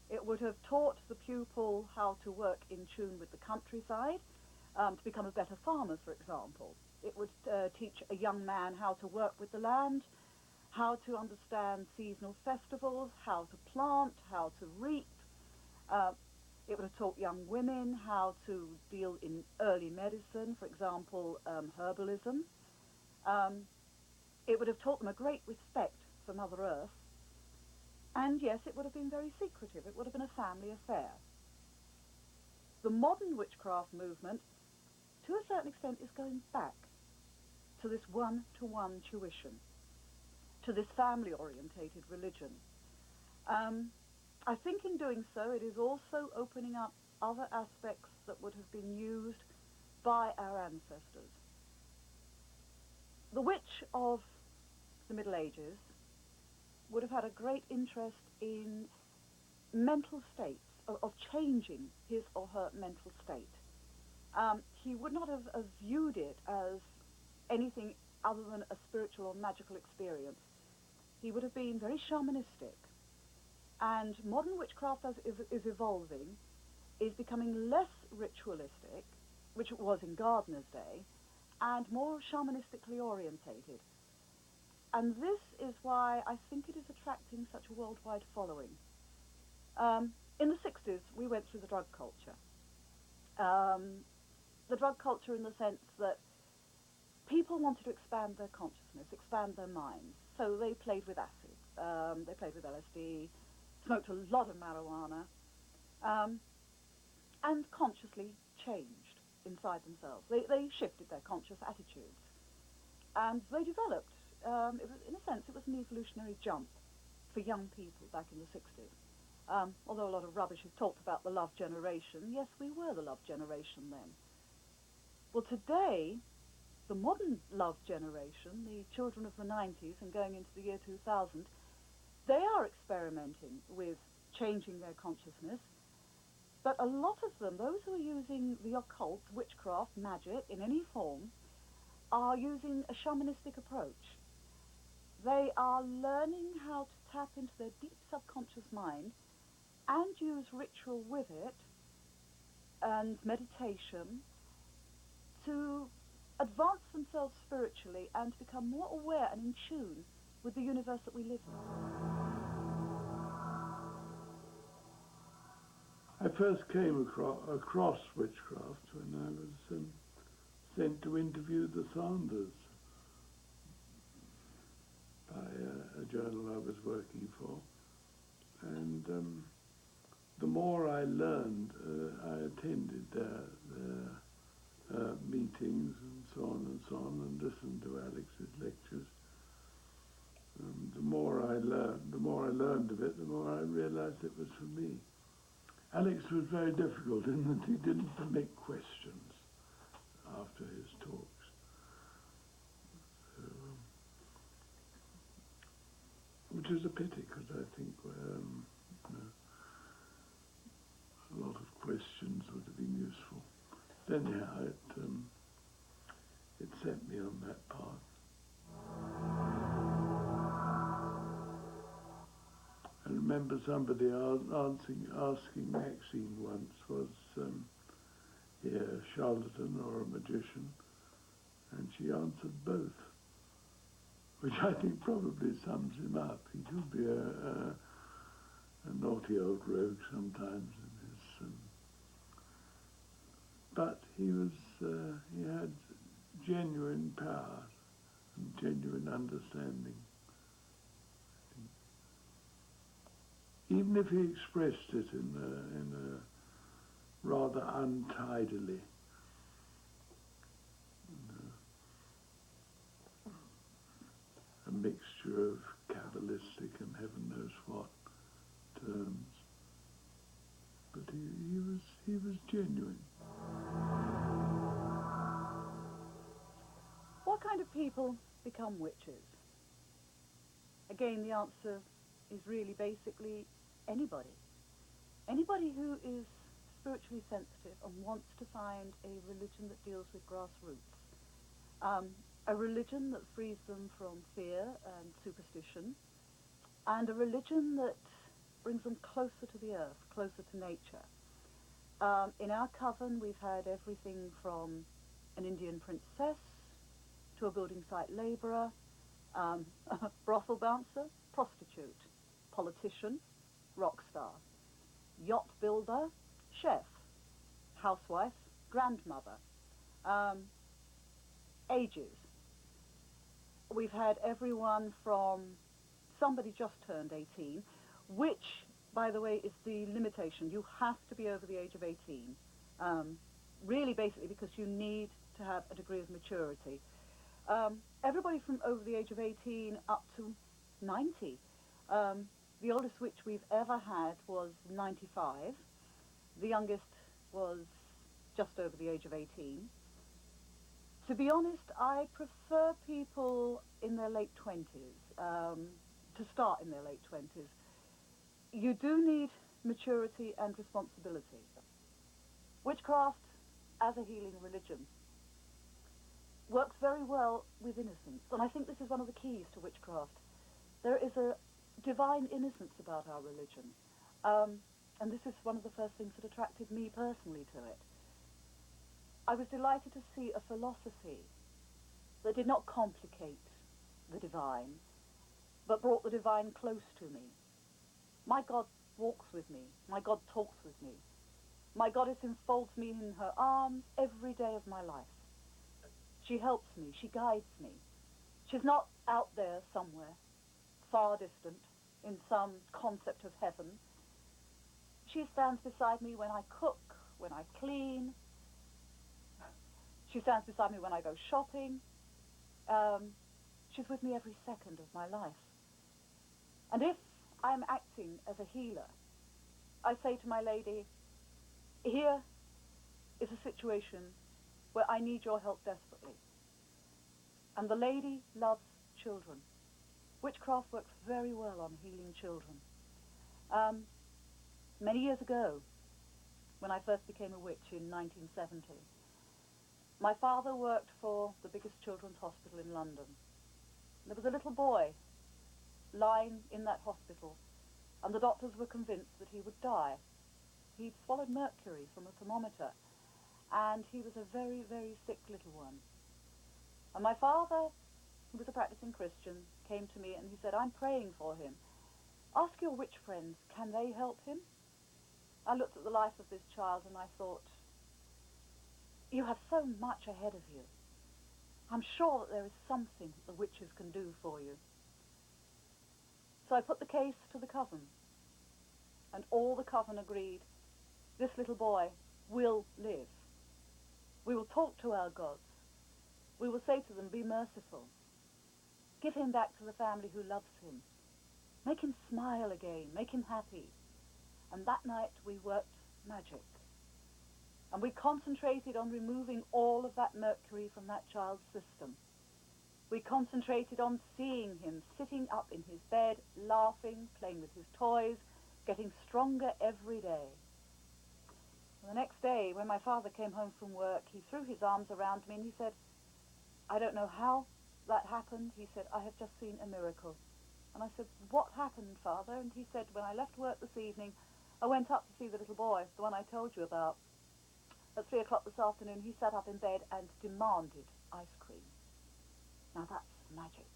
It would have taught the pupil how to work in tune with the countryside, to become a better farmer, for example. It would teach a young man how to work with the land, how to understand seasonal festivals, how to plant, how to reap. It would have taught young women how to deal in early medicine, for example, herbalism. It would have taught them a great respect for Mother Earth. And yes, it would have been very secretive. It would have been a family affair. The modern witchcraft movement, to a certain extent, is going back to this one-to-one tuition, to this family-orientated religion. I think in doing so, it is also opening up other aspects that would have been used by our ancestors. The witch of the Middle Ages would have had a great interest in mental states, of changing his or her mental state. He would not have viewed it as anything other than a spiritual or magical experience. He would have been very shamanistic. And modern witchcraft, as is evolving, is becoming less ritualistic, which it was in Gardner's day, and more shamanistically orientated. And this is why I think it is attracting such a worldwide following. In the 60s, we went through the drug culture. The drug culture in the sense that people wanted to expand their consciousness, expand their minds. So they played with acid, they played with LSD, smoked a lot of marijuana, and consciously changed inside themselves. They shifted their conscious attitudes. And they developed it was, in a sense, it was an evolutionary jump for young people back in the 60s. Although a lot of rubbish is talked about the love generation, yes, we were the love generation then. Well, today, the modern love generation, the children of the 90s and going into the year 2000, they are experimenting with changing their consciousness. But a lot of them, those who are using the occult, witchcraft, magic in any form, are using a shamanistic approach. They are learning how to tap into their deep subconscious mind and use ritual with it and meditation to advance themselves spiritually and to become more aware and in tune with the universe that we live in. I first came across witchcraft when I was sent to interview the Sanders by a journal I was working for. And the more I learned, I attended their meetings and so on, and listened to Alex's lectures. The more I learned of it, the more I realized it was for me. Alex was very difficult in that he didn't permit questions after his talks. So, which is a pity, because I think a lot of questions would have been useful. But anyhow, it set me on that path. I remember somebody asking Maxine once, was he a charlatan or a magician? And she answered both, which I think probably sums him up. He could be a naughty old rogue sometimes, but he had genuine power and genuine understanding. Even if he expressed it in a rather untidily, a mixture of Kabbalistic and heaven knows what terms, but he was genuine. What kind of people become witches? Again, the answer is really basically anybody. Anybody who is spiritually sensitive and wants to find a religion that deals with grassroots. A religion that frees them from fear and superstition, and a religion that brings them closer to the earth, closer to nature. In our coven, we've had everything from an Indian princess to a building site labourer, brothel bouncer, prostitute, politician, rock star, yacht builder, chef, housewife, grandmother, ages. We've had everyone from somebody just turned 18, which, by the way, is the limitation. You have to be over the age of 18, really basically because you need to have a degree of maturity. Everybody from over the age of 18 up to 90. The oldest witch we've ever had was 95. The youngest was just over the age of 18. To be honest, I prefer people in their late 20s, to start in their late 20s. You do need maturity and responsibility. Witchcraft, as a healing religion, works very well with innocence, and I think this is one of the keys to witchcraft. There is a divine innocence about our religion, and this is one of the first things that attracted me personally to it. I was delighted to see a philosophy that did not complicate the divine, but brought the divine close to me. My God walks with me. My God talks with me. My goddess enfolds me in her arms every day of my life. She helps me. She guides me. She's not out there somewhere, far distant, in some concept of heaven. She stands beside me when I cook, when I clean. She stands beside me when I go shopping. she's with me every second of my life. And if I'm acting as a healer, I say to my lady, here is a situation where I need your help desperately. And the lady loves children. Witchcraft works very well on healing children. Many years ago, when I first became a witch in 1970, my father worked for the biggest children's hospital in London. There was a little boy lying in that hospital, and the doctors were convinced that he would die. He'd swallowed mercury from a thermometer, and he was a very, very sick little one. And my father, who was a practicing Christian, came to me and he said, I'm praying for him. Ask your witch friends, can they help him? I looked at the life of this child and I thought, you have so much ahead of you. I'm sure that there is something the witches can do for you. So I put the case to the coven, and all the coven agreed, this little boy will live. We will talk to our gods. We will say to them, be merciful. Give him back to the family who loves him. Make him smile again. Make him happy. And that night we worked magic. And we concentrated on removing all of that mercury from that child's system. We concentrated on seeing him sitting up in his bed, laughing, playing with his toys, getting stronger every day. And the next day, when my father came home from work, he threw his arms around me and he said, I don't know how that happened. He said, I have just seen a miracle. And I said, what happened, Father? And he said, when I left work this evening, I went up to see the little boy, the one I told you about. At 3 o'clock this afternoon, he sat up in bed and demanded ice cream. Now that's magic.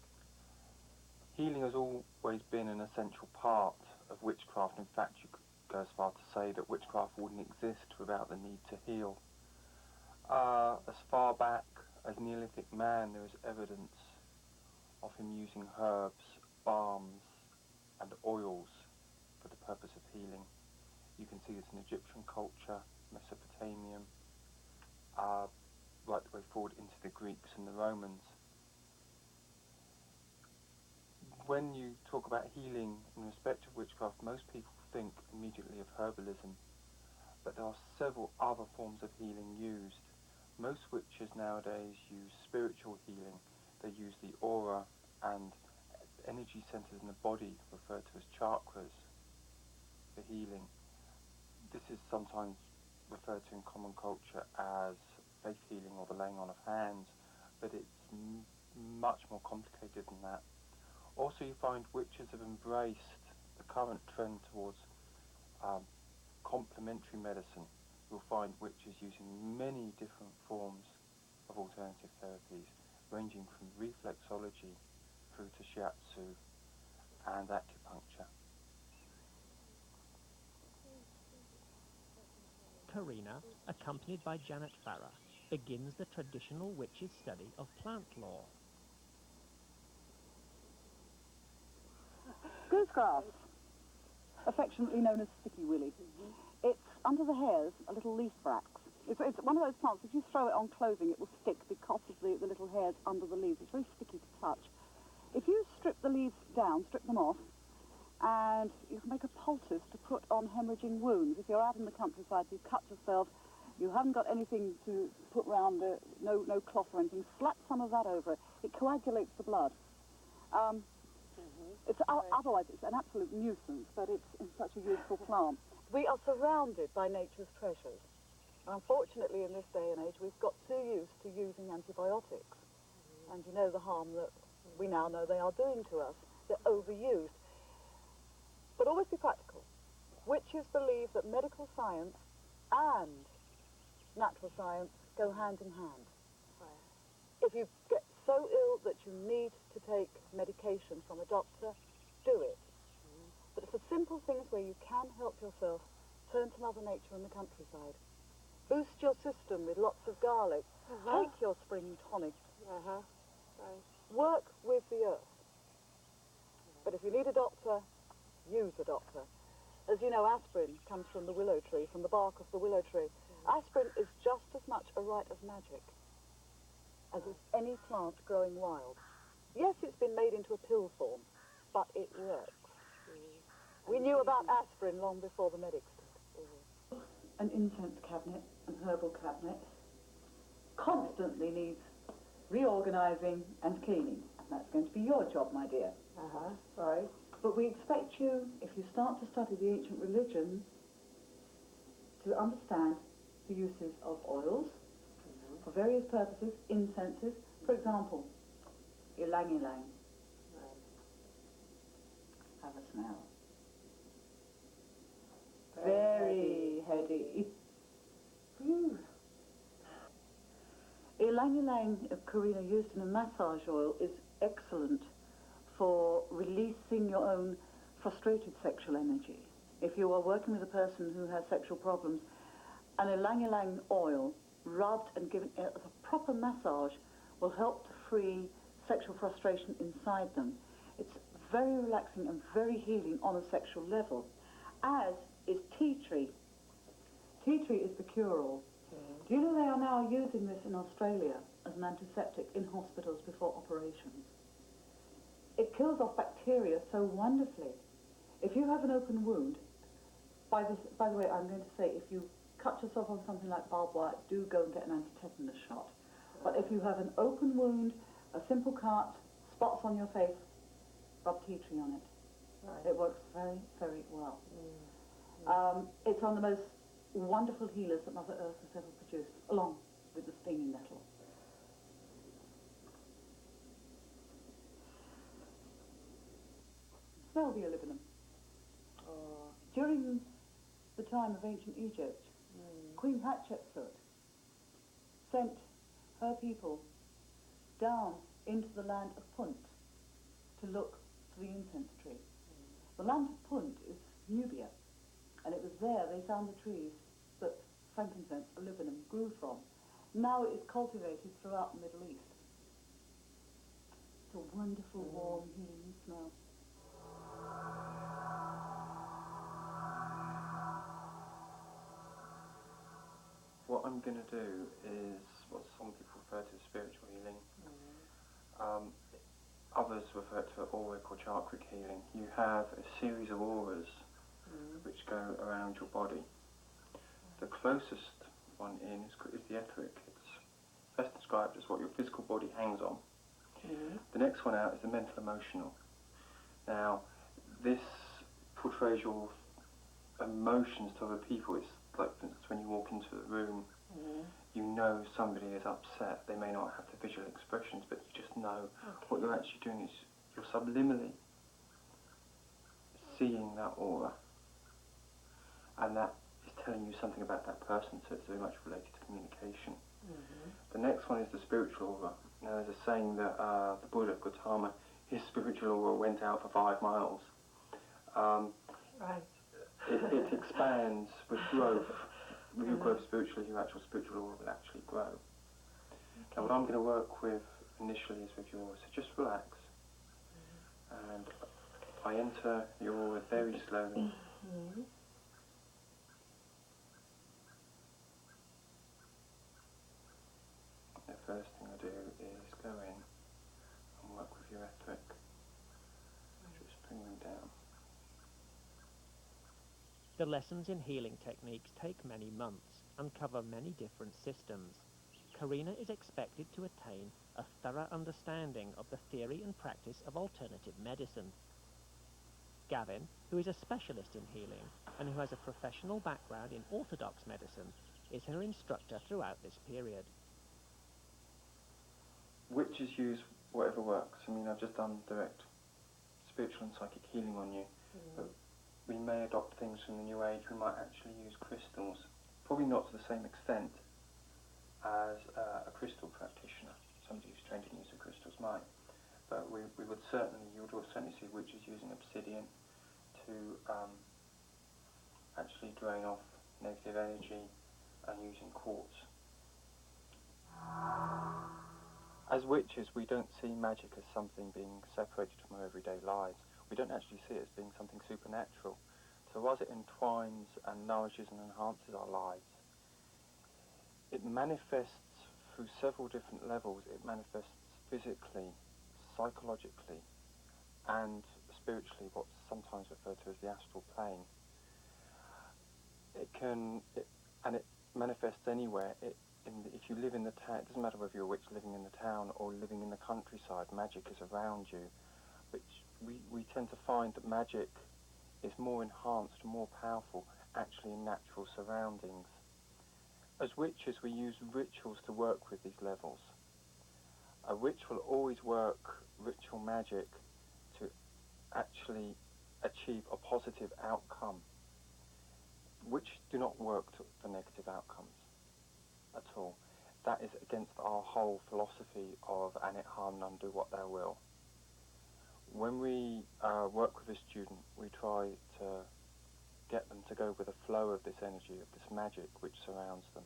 Healing has always been an essential part of witchcraft. In fact, you could go as far to say that witchcraft wouldn't exist without the need to heal. As far back as Neolithic man, there is evidence of him using herbs, balms, and oils for the purpose of healing. You can see this in Egyptian culture, Mesopotamian, right the way forward into the Greeks and the Romans. When you talk about healing in respect of witchcraft, most people think immediately of herbalism, but there are several other forms of healing used. Most witches nowadays use spiritual healing. They use the aura and energy centers in the body, referred to as chakras, for healing. This is sometimes referred to in common culture as faith healing or the laying on of hands, but it's much more complicated than that. Also, you find witches have embraced the current trend towards complementary medicine. You'll find witches using many different forms of alternative therapies, ranging from reflexology through to shiatsu and acupuncture. Karina, accompanied by Janet Farrer, begins the traditional witch's study of plant lore. Goosegrass, affectionately known as sticky willy. It's under the hairs, a little leaf brax. It's one of those plants, if you throw it on clothing, it will stick because of the little hairs under the leaves. It's very sticky to touch. If you strip the leaves down, strip them off, and you can make a poultice to put on hemorrhaging wounds. If you're out in the countryside, you cut yourself, you haven't got anything to put round it, no cloth or anything, slap some of that over it. It coagulates the blood. Otherwise, it's an absolute nuisance, but it's such a useful plant. We are surrounded by nature's treasures. Unfortunately, in this day and age, we've got too used to using antibiotics. And you know the harm that we now know they are doing to us. They're overused. But always be practical. Witches believe that medical science and natural science go hand in hand. If you get so ill that you need to take medication from a doctor, do it. But for simple things where you can help yourself, turn to Mother Nature in the countryside. Boost your system with lots of garlic. Take your spring tonic. Work with the earth. But if you need a doctor, use a doctor. As you know, aspirin comes from the willow tree, from the bark of the willow tree. Aspirin is just as much a rite of magic as is any plant growing wild. Yes, it's been made into a pill form, but it works. We knew about aspirin long before the medics did. An incense cabinet, an herbal cabinet, constantly needs reorganising and cleaning. And that's going to be your job, my dear. Right. But we expect you, if you start to study the ancient religions, to understand the uses of oils for various purposes, incenses. For example, ylang ylang. Have a smell. Very heady. Phew. Ylang ylang, Karina, used in a massage oil is excellent for releasing your own frustrated sexual energy. If you are working with a person who has sexual problems, an ylang ylang oil rubbed and given as a proper massage will help to free sexual frustration inside them. It's very relaxing and very healing on a sexual level, as is tea tree. Tea tree is the cure-all. Do you know they are now using this in Australia as an antiseptic in hospitals before operations? It kills off bacteria so wonderfully. If you have an open wound, by the way, I'm going to say, if you cut yourself on something like barbed wire, do go and get an anti-tetanus shot. But if you have an open wound, a simple cut, spots on your face, rub tea tree on it. Right. It works very, very well. It's one of the most wonderful healers that Mother Earth has ever produced, along with the stinging nettle. Smell the olivinem. During the time of ancient Egypt, Queen Hatshepsut sent her people down into the land of Punt to look for the incense tree. The land of Punt is Nubia, and it was there they found the trees that frankincense, olivinem, grew from. Now it is cultivated throughout the Middle East. It's a wonderful, warm, healing smell. What I'm going to do is what some people refer to as spiritual healing. Others refer to it auric or chakric healing. You have a series of auras which go around your body. The closest one in is the etheric. It's best described as what your physical body hangs on. The next one out is the mental emotional. Now, this portrays your emotions to other people. It's like, for instance, when you walk into a room, you know somebody is upset. They may not have the visual expressions, but you just know what you're actually doing is you're subliminally seeing that aura, and that is telling you something about that person, so it's very much related to communication. The next one is the spiritual aura. Now, there's a saying that the Buddha, Gautama, his spiritual aura went out for 5 miles. It expands with growth. With your growth spiritually, your actual spiritual aura will actually grow. Now, what I'm going to work with initially is with yours. So just relax. And I enter your aura very slowly. The first thing I do is go in and work with your etheric. Just bring them down. The lessons in healing techniques take many months and cover many different systems. Karina is expected to attain a thorough understanding of the theory and practice of alternative medicine. Gavin, who is a specialist in healing and who has a professional background in orthodox medicine, is her instructor throughout this period. Witches use whatever works. I mean, I've just done direct spiritual and psychic healing on you, but we may adopt things from the New Age. We might actually use crystals, probably not to the same extent as a crystal practitioner. Somebody who's trained in use of crystals might, but you would certainly see witches using obsidian to actually drain off negative energy, and using quartz. As witches, we don't see magic as something being separated from our everyday lives. We don't actually see it as being something supernatural. To us, it entwines and nourishes and enhances our lives. It manifests through several different levels. It manifests physically, psychologically and spiritually what's sometimes referred to as the astral plane. And it manifests anywhere. If you live in the town, it doesn't matter whether you're a witch living in the town or living in the countryside, magic is around you. But we tend to find that magic is more enhanced, more powerful, actually in natural surroundings. As witches, we use rituals to work with these levels. A witch will always work ritual magic to actually achieve a positive outcome. Witches do not work for negative outcomes at all. That is against our whole philosophy of "an it harm none, do what thou will." When we work with a student, we try to get them to go with the flow of this energy, of this magic which surrounds them.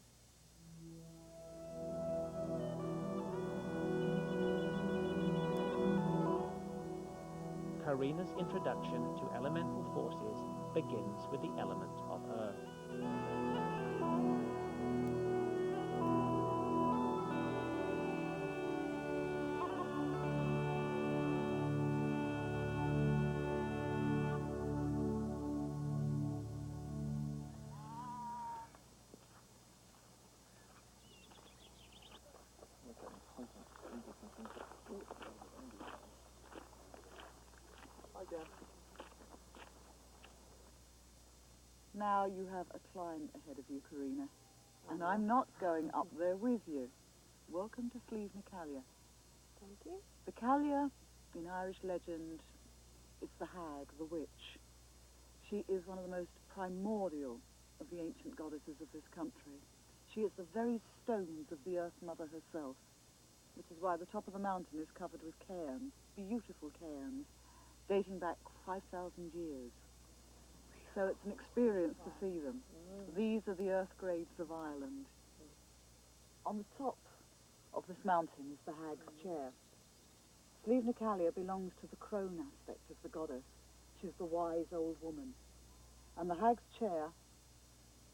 Karina's introduction to elemental forces begins with the element of earth. Now you have a climb ahead of you, Karina, and I'm not going up there with you. Welcome to Sleve na Callia. Thank you. The Callia, in Irish legend, is the hag, the witch. She is one of the most primordial of the ancient goddesses of this country. She is the very stones of the Earth Mother herself, which is why the top of the mountain is covered with cairns, beautiful cairns, dating back 5,000 years. So it's an experience to see them. These are the earth graves of Ireland. On the top of this mountain is the hag's chair. Sleve na Callia belongs to the crone aspect of the goddess. She's the wise old woman. And the hag's chair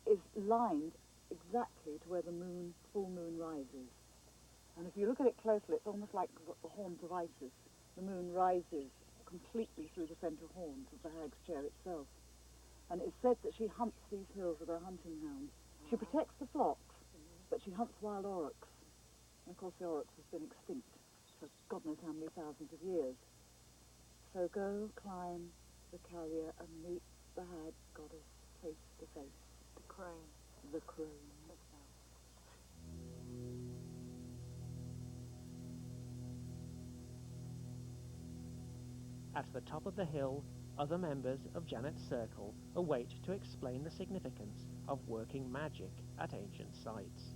is lined exactly to where the moon, full moon, rises. And if you look at it closely, it's almost like the horns of Isis. The moon rises completely through the centre horns of the hag's chair itself. And it's said that she hunts these hills with her hunting hounds. She protects the flocks, but she hunts wild aurochs. And of course the aurochs has been extinct for God knows how many thousands of years. So go climb the Callia and meet the hag goddess face to face. The crone. The crone. At the top of the hill, other members of Janet's circle await to explain the significance of working magic at ancient sites.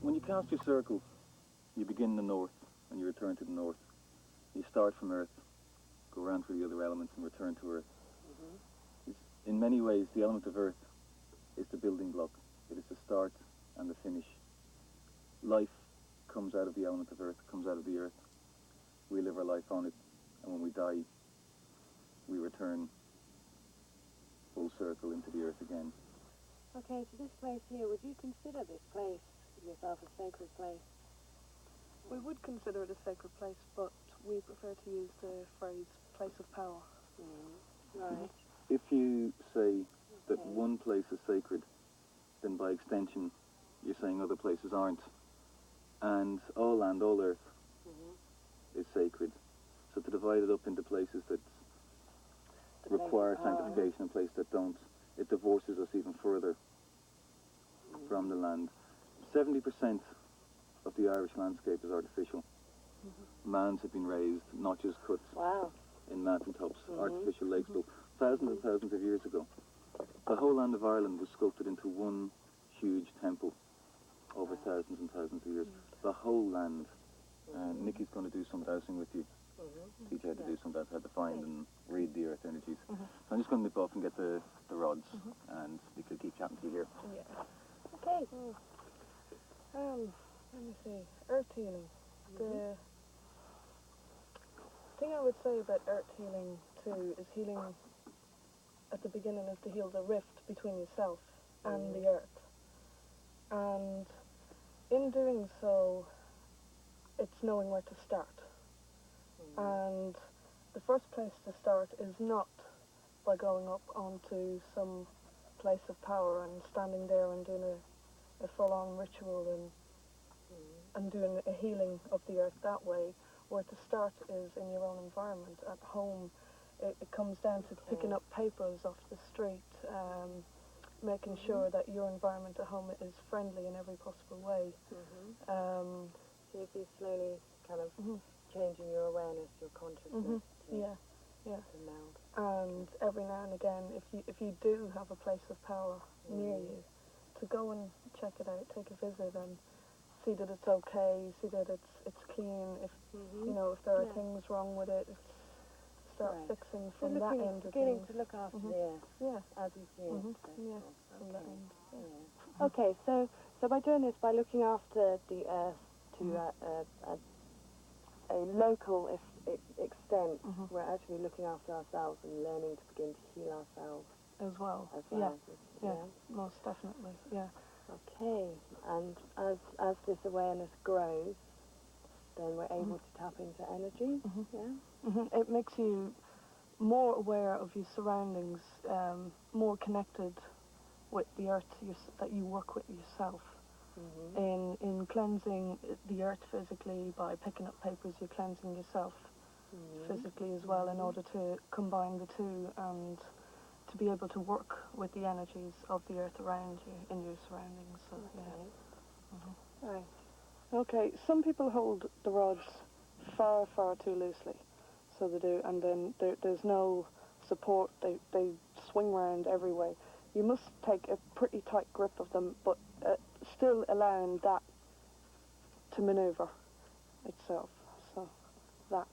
When you cast your circle, you begin in the north and you return to the north. You start from earth, go around through the other elements and return to earth. In many ways, the element of earth is the building block. It is the start and the finish. Life comes out of the element of earth, comes out of the earth. We live our life on it, and when we die, we return full circle into the earth again. Okay, so this place here, would you consider this place yourself a sacred place? We would consider it a sacred place, but we prefer to use the phrase place of power. Right. If you say that one place is sacred, then by extension, you're saying other places aren't. And all land, all earth is sacred. So to divide it up into places that require sanctification and places that don't, it divorces us even further from the land. 70% of the Irish landscape is artificial. Mounds have been raised, notches cut in mountaintops, artificial lakes built thousands and thousands of years ago. The whole land of Ireland was sculpted into one huge temple over thousands and thousands of years. The whole land. And Nikki's going to do some dowsing with you. Teach you how to do some, how to find and read the earth energies. So I'm just going to nip off and get the rods, and we could keep chatting to you here. Okay. Let me see. Earth healing. The thing I would say about earth healing too is healing at the beginning is to heal the rift between yourself and the earth. And in doing so, it's knowing where to start. And the first place to start is not by going up onto some place of power and standing there and doing a full-on ritual and doing a healing of the earth that way. Where to start is in your own environment, at home. It comes down to picking up papers off the street, making sure that your environment at home is friendly in every possible way. So you'd be slowly kind of changing your awareness, your consciousness Yeah. to meld. And every now and again, if you do have a place of power near you, to go and check it out, take a visit and see that it's okay, see that it's clean. If you know, if there are things wrong with it, start fixing from that end of beginning things. to look after the earth as you see it. From that end. Okay, so by doing this, by looking after the earth to a local extent, we're actually looking after ourselves and learning to begin to heal ourselves As well. yeah. Most definitely. Yeah. Okay, and as this awareness grows, then we're able to tap into energy. It makes you more aware of your surroundings, more connected with the earth that you work with yourself. In cleansing the earth physically by picking up papers, you're cleansing yourself physically as well, in order to combine the two and to be able to work with the energies of the earth around you in your surroundings. So, Right. Okay, some people hold the rods far, far too loosely. So they do, and then there's no support. They swing around every way. You must take a pretty tight grip of them, but still allowing that to maneuver itself. So that.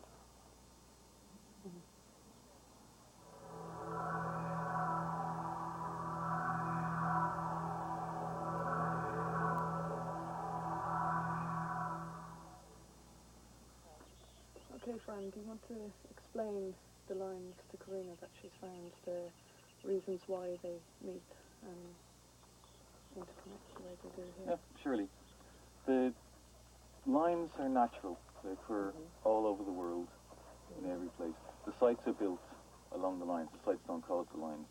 Okay, Fran, do you want to explain the lines to Karina that she's found, the reasons why they meet and interconnect the way they do here? Yeah, surely. The lines are natural. They occur all over the world, in every place. The sites are built along the lines. The sites don't cause the lines.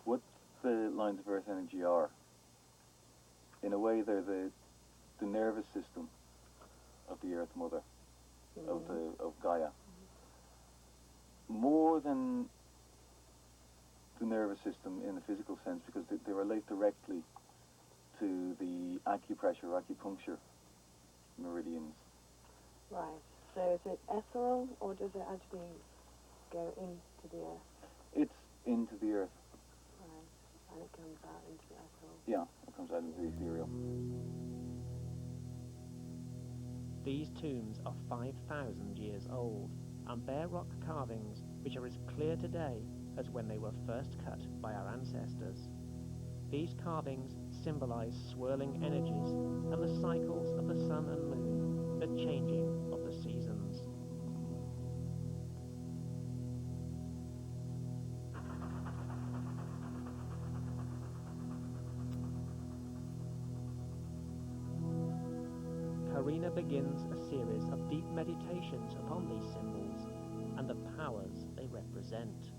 What the lines of earth energy are, in a way, they're the nervous system of the Earth Mother, of Gaia. More than the nervous system in the physical sense, because they relate directly to the acupuncture meridians. Right. So is it ethereal, or does it actually go into the earth? It's into the earth. Right. And it comes out into the ethereal. Yeah, it comes out into the ethereal. These tombs are 5,000 years old and bear rock carvings which are as clear today as when they were first cut by our ancestors. These carvings symbolize swirling energies and the cycles of the sun and moon, the changing of the seasons. Karina begins a series of deep meditations upon these symbols and the powers they represent.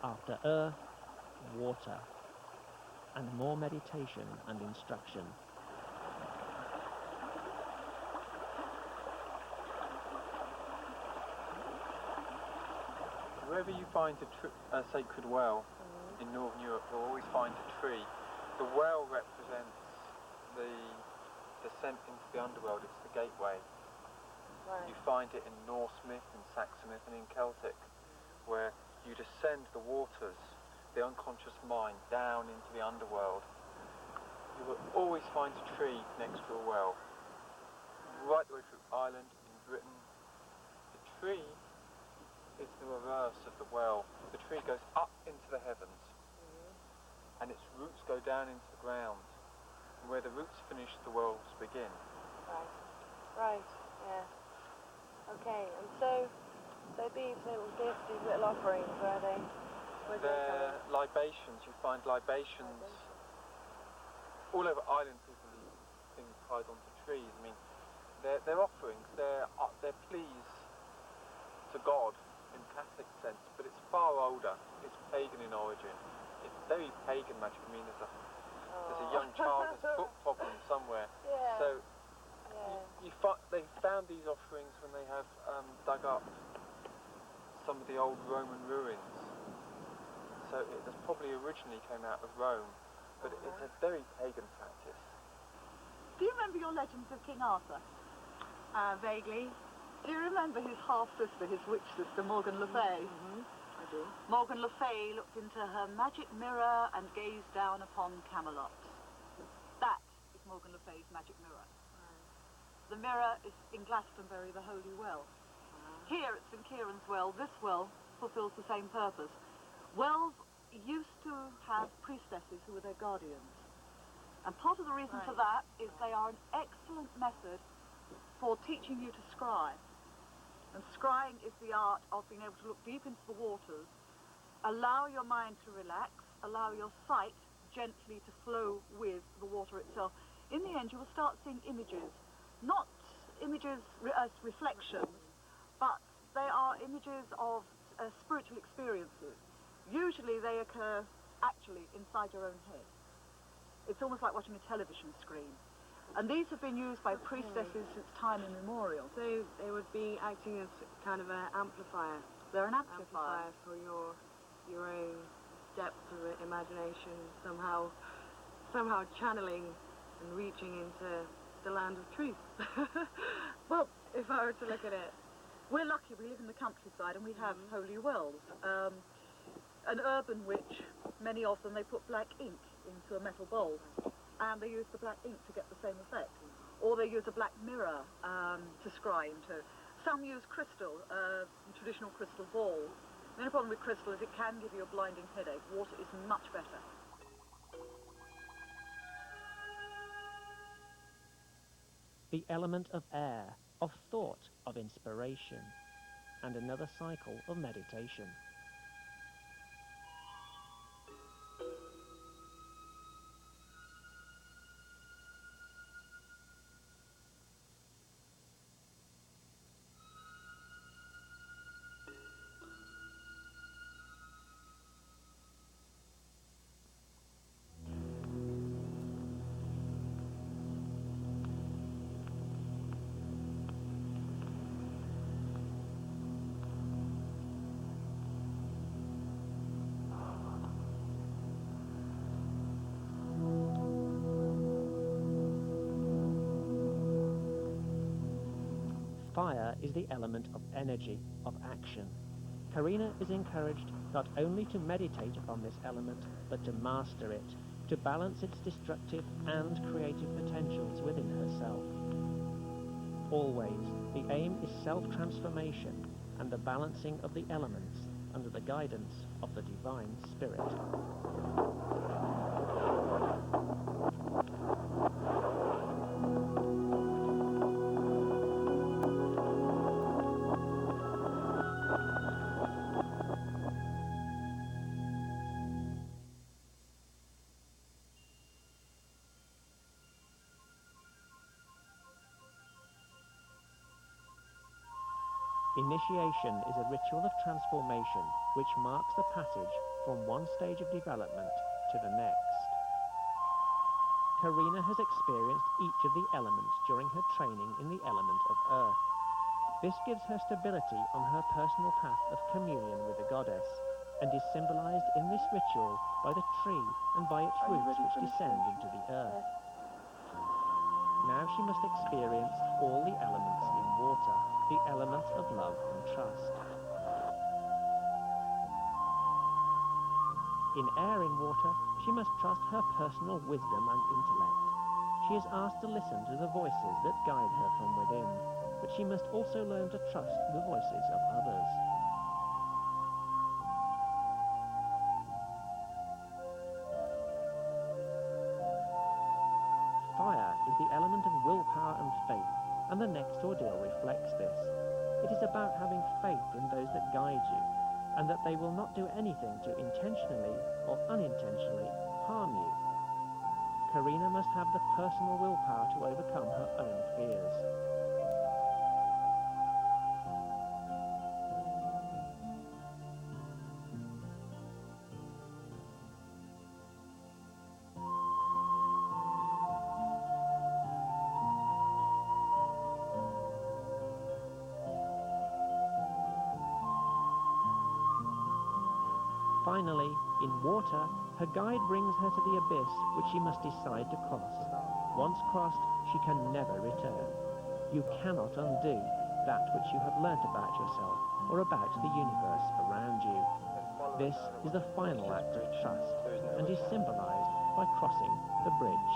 After earth, water, and more meditation and instruction. Wherever you find a sacred well in Northern Europe, you'll always find a tree. The well represents the descent into the underworld. It's the gateway. Right. You find it in Norse myth, in Saxon myth, and in Celtic, where you descend the waters, the unconscious mind, down into the underworld, you will always find a tree next to a well. Right the way through Ireland, in Britain, the tree is the reverse of the well. The tree goes up into the heavens, and its roots go down into the ground. And where the roots finish, the wells begin. Right, yeah. Okay, and so these little gifts, these little offerings, where are they? They're libations. You find libations all over Ireland. People leave things tied onto trees. I mean, they're offerings. They're pleas to God in Catholic sense, but it's far older. It's pagan in origin. It's very pagan magic. I mean, there's a young child with a foot problem somewhere. Yeah. So they found these offerings when they have dug up some of the old Roman ruins. So it probably originally came out of Rome, but it's a very pagan practice. Do you remember your legends of King Arthur? Vaguely. Do you remember his half-sister, his witch sister, Morgan Le Fay? I do. Morgan Le Fay looked into her magic mirror and gazed down upon Camelot. That is Morgan Le Fay's magic mirror. The mirror is in Glastonbury, the Holy Well. Here at St Kieran's Well, this well fulfills the same purpose. Wells used to have priestesses who were their guardians. And part of the reason for that is they are an excellent method for teaching you to scry. And scrying is the art of being able to look deep into the waters, allow your mind to relax, allow your sight gently to flow with the water itself. In the end, you will start seeing images, not images as reflections, but they are images of spiritual experiences. Usually they occur actually inside your own head. It's almost like watching a television screen. And these have been used by priestesses since time immemorial. So they would be acting as kind of an amplifier. They're an amplifier. For your own depth of imagination, somehow channeling and reaching into the land of truth. Well, if I were to look at it. We're lucky, we live in the countryside and we have holy wells. An urban witch, many of them, they put black ink into a metal bowl and they use the black ink to get the same effect. Or they use a black mirror to scry into. Some use crystal, traditional crystal ball. The only problem with crystal is it can give you a blinding headache. Water is much better. The element of air, of thought, of inspiration, and another cycle of meditation. Fire is the element of energy, of action. Karina is encouraged not only to meditate upon this element, but to master it, to balance its destructive and creative potentials within herself. Always, the aim is self-transformation and the balancing of the elements under the guidance of the Divine Spirit. Initiation is a ritual of transformation which marks the passage from one stage of development to the next. Karina has experienced each of the elements during her training in the element of earth. This gives her stability on her personal path of communion with the goddess, and is symbolized in this ritual by the tree and by its roots which descend into the earth. Now she must experience all the elements in water, the element of love and trust. In air and water, she must trust her personal wisdom and intellect. She is asked to listen to the voices that guide her from within, but she must also learn to trust the voices of others. Fire is the element of willpower and faith, and the next ordeal reflects this. It is about having faith in those that guide you, and that they will not do anything to intentionally or unintentionally harm you. Karina must have the personal willpower to overcome her own fears. Finally, in water, her guide brings her to the abyss which she must decide to cross. Once crossed, she can never return. You cannot undo that which you have learnt about yourself or about the universe around you. This is the final act of trust and is symbolized by crossing the bridge.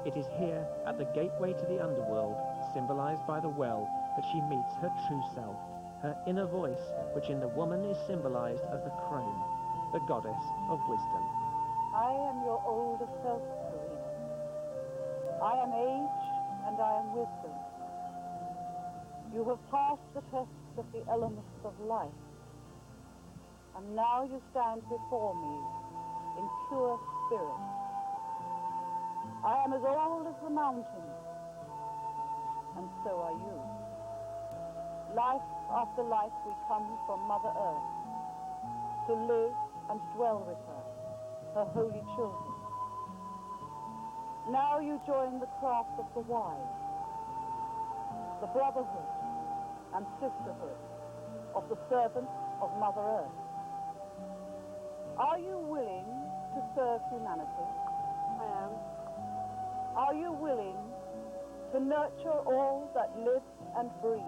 It is here, at the gateway to the underworld, symbolized by the well, that she meets her true self, her inner voice, which in the woman is symbolized as the crone, the goddess of wisdom. I am your older self, Karina. I am age and I am wisdom. You have passed the tests of the elements of life, and now you stand before me in pure spirit. I am as old as the mountains, and so are you. Life after life we come from Mother Earth, to live and dwell with her, her holy children. Now you join the craft of the wise, the brotherhood and sisterhood of the servants of Mother Earth. Are you willing to serve humanity? I am. Are you willing to nurture all that lives and breathes?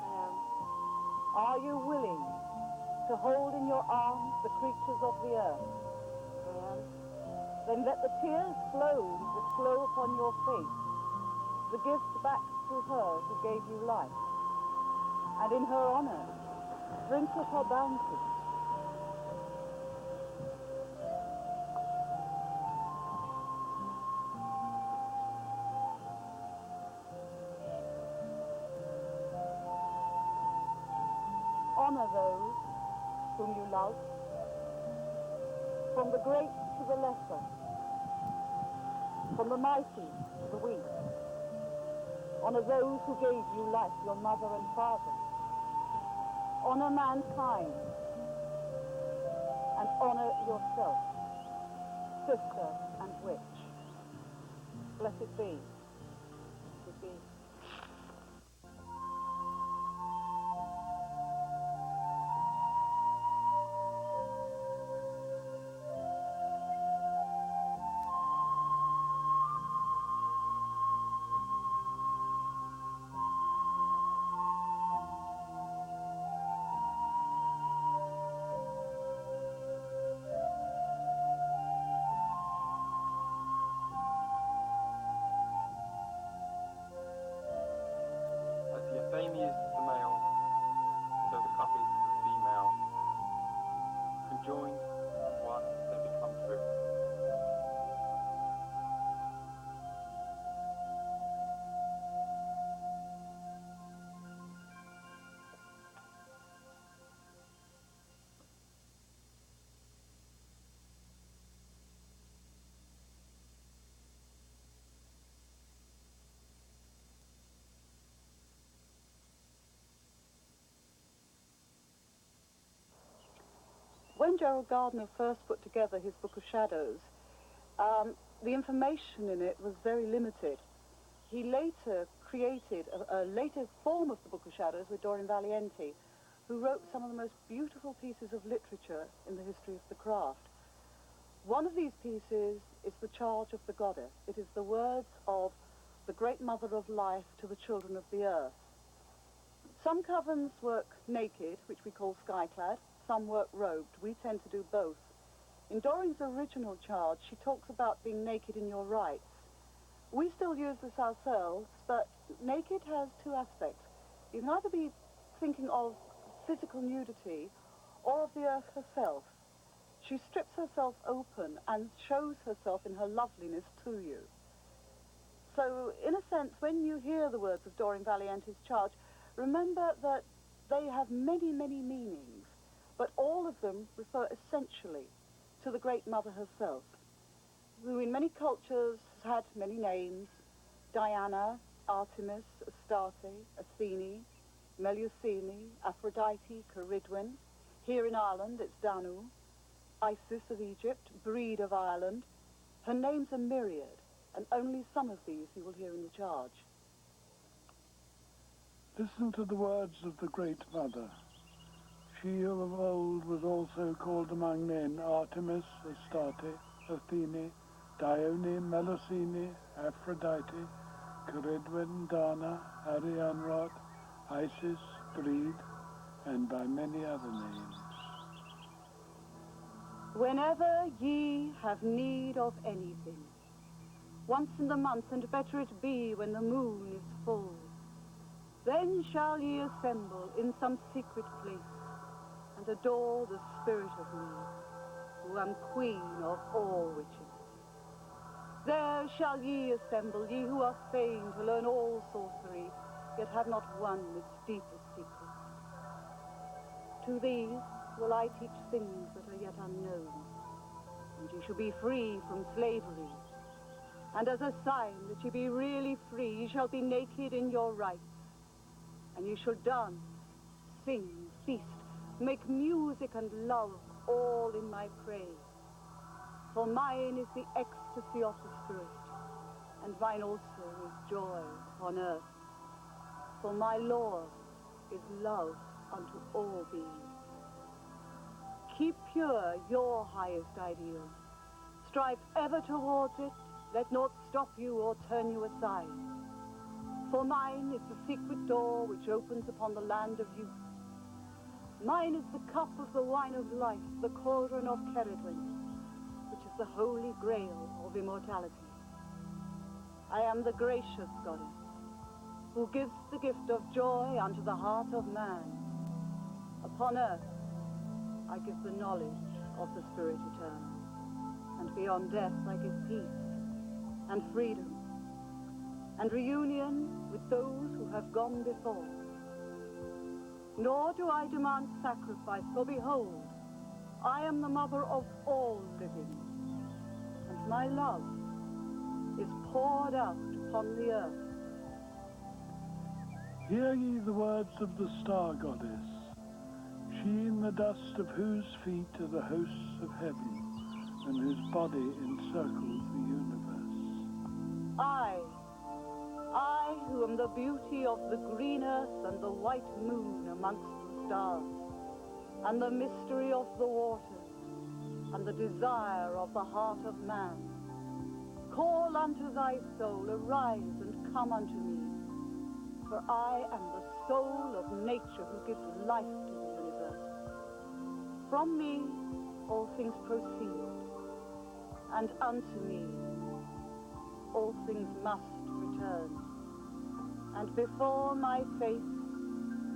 I am. Are you willing to hold in your arms the creatures of the earth? I am. Then let the tears flow upon your face, the gift back to her who gave you life, and in her honor, drink of her bounty. Honor those whom you love, from the great to the lesser, from the mighty to the weak. Honor those who gave you life, your mother and father. Honor mankind, and honor yourself, sister and witch. Blessed be. Blessed be. As the Athame is the male, so the cup is the female. Conjoined in one, they become true. When Gerald Gardner first put together his Book of Shadows, the information in it was very limited. He later created a later form of the Book of Shadows with Doreen Valiente, who wrote some of the most beautiful pieces of literature in the history of the craft. One of these pieces is The Charge of the Goddess. It is the words of the Great Mother of Life to the children of the earth. Some covens work naked, which we call skyclad, some work robed. We tend to do both. In Doreen's original charge, she talks about being naked in your rights. We still use this ourselves, but naked has two aspects. You can either be thinking of physical nudity or of the earth herself. She strips herself open and shows herself in her loveliness to you. So, in a sense, when you hear the words of Doreen Valiente's charge, remember that they have many, many meanings, but all of them refer essentially to the Great Mother herself, who in many cultures has had many names: Diana, Artemis, Astarte, Athene, Melusine, Aphrodite, Ceridwen. Here in Ireland it's Danu, Isis of Egypt, Breed of Ireland. Her names are myriad, and only some of these you will hear in the charge. Listen to the words of the Great Mother. She who of old was also called among men Artemis, Astarte, Athene, Dione, Melusine, Aphrodite, Ceridwen, Dana, Arianrod, Isis, Breed, and by many other names. Whenever ye have need of anything, once in the month, and better it be when the moon is full, then shall ye assemble in some secret place, and adore the spirit of me, who am queen of all witches. There shall ye assemble, ye who are fain to learn all sorcery, yet have not won its deepest secrets. To these will I teach things that are yet unknown, and ye shall be free from slavery. And as a sign that ye be really free, ye shall be naked in your rights, and ye shall dance, sing, feast, make music and love, all in my praise. For mine is the ecstasy of the spirit, and mine also is joy on earth. For my law is love unto all beings. Keep pure your highest ideal. Strive ever towards it. Let naught stop you or turn you aside. For mine is the secret door which opens upon the land of youth. Mine is the cup of the wine of life, the cauldron of Ceridwen, which is the holy grail of immortality. I am the gracious goddess, who gives the gift of joy unto the heart of man. Upon earth, I give the knowledge of the Spirit eternal, and beyond death I give peace, and freedom, and reunion with those who have gone before. Nor do I demand sacrifice, for behold, I am the mother of all living, and my love is poured out upon the earth. Hear ye the words of the star goddess, she in the dust of whose feet are the hosts of heaven, and whose body encircles the universe. I who am the beauty of the green earth and the white moon amongst the stars, and the mystery of the waters, and the desire of the heart of man, call unto thy soul, arise and come unto me, for I am the soul of nature who gives life to the universe. From me all things proceed, and unto me all things must return. And before my face,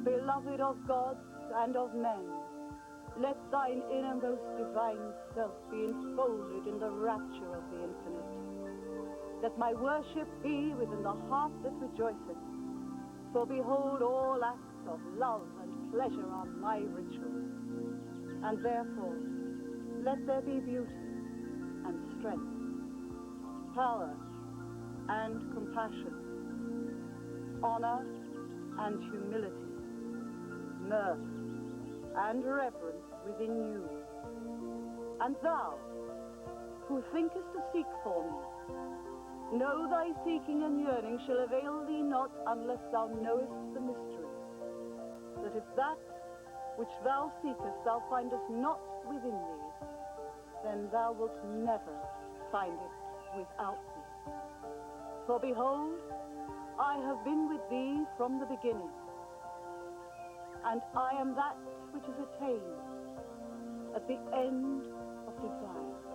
beloved of gods and of men, let thine innermost divine self be enfolded in the rapture of the infinite. Let my worship be within the heart that rejoiceth, for behold, all acts of love and pleasure are my rituals. And therefore, let there be beauty and strength, power and compassion, honor and humility, mirth and reverence within you. And thou, who thinkest to seek for me, know thy seeking and yearning shall avail thee not unless thou knowest the mystery, that if that which thou seekest thou findest not within thee, then thou wilt never find it without thee. For behold, I have been with thee from the beginning, and I am that which is attained, at the end of desire.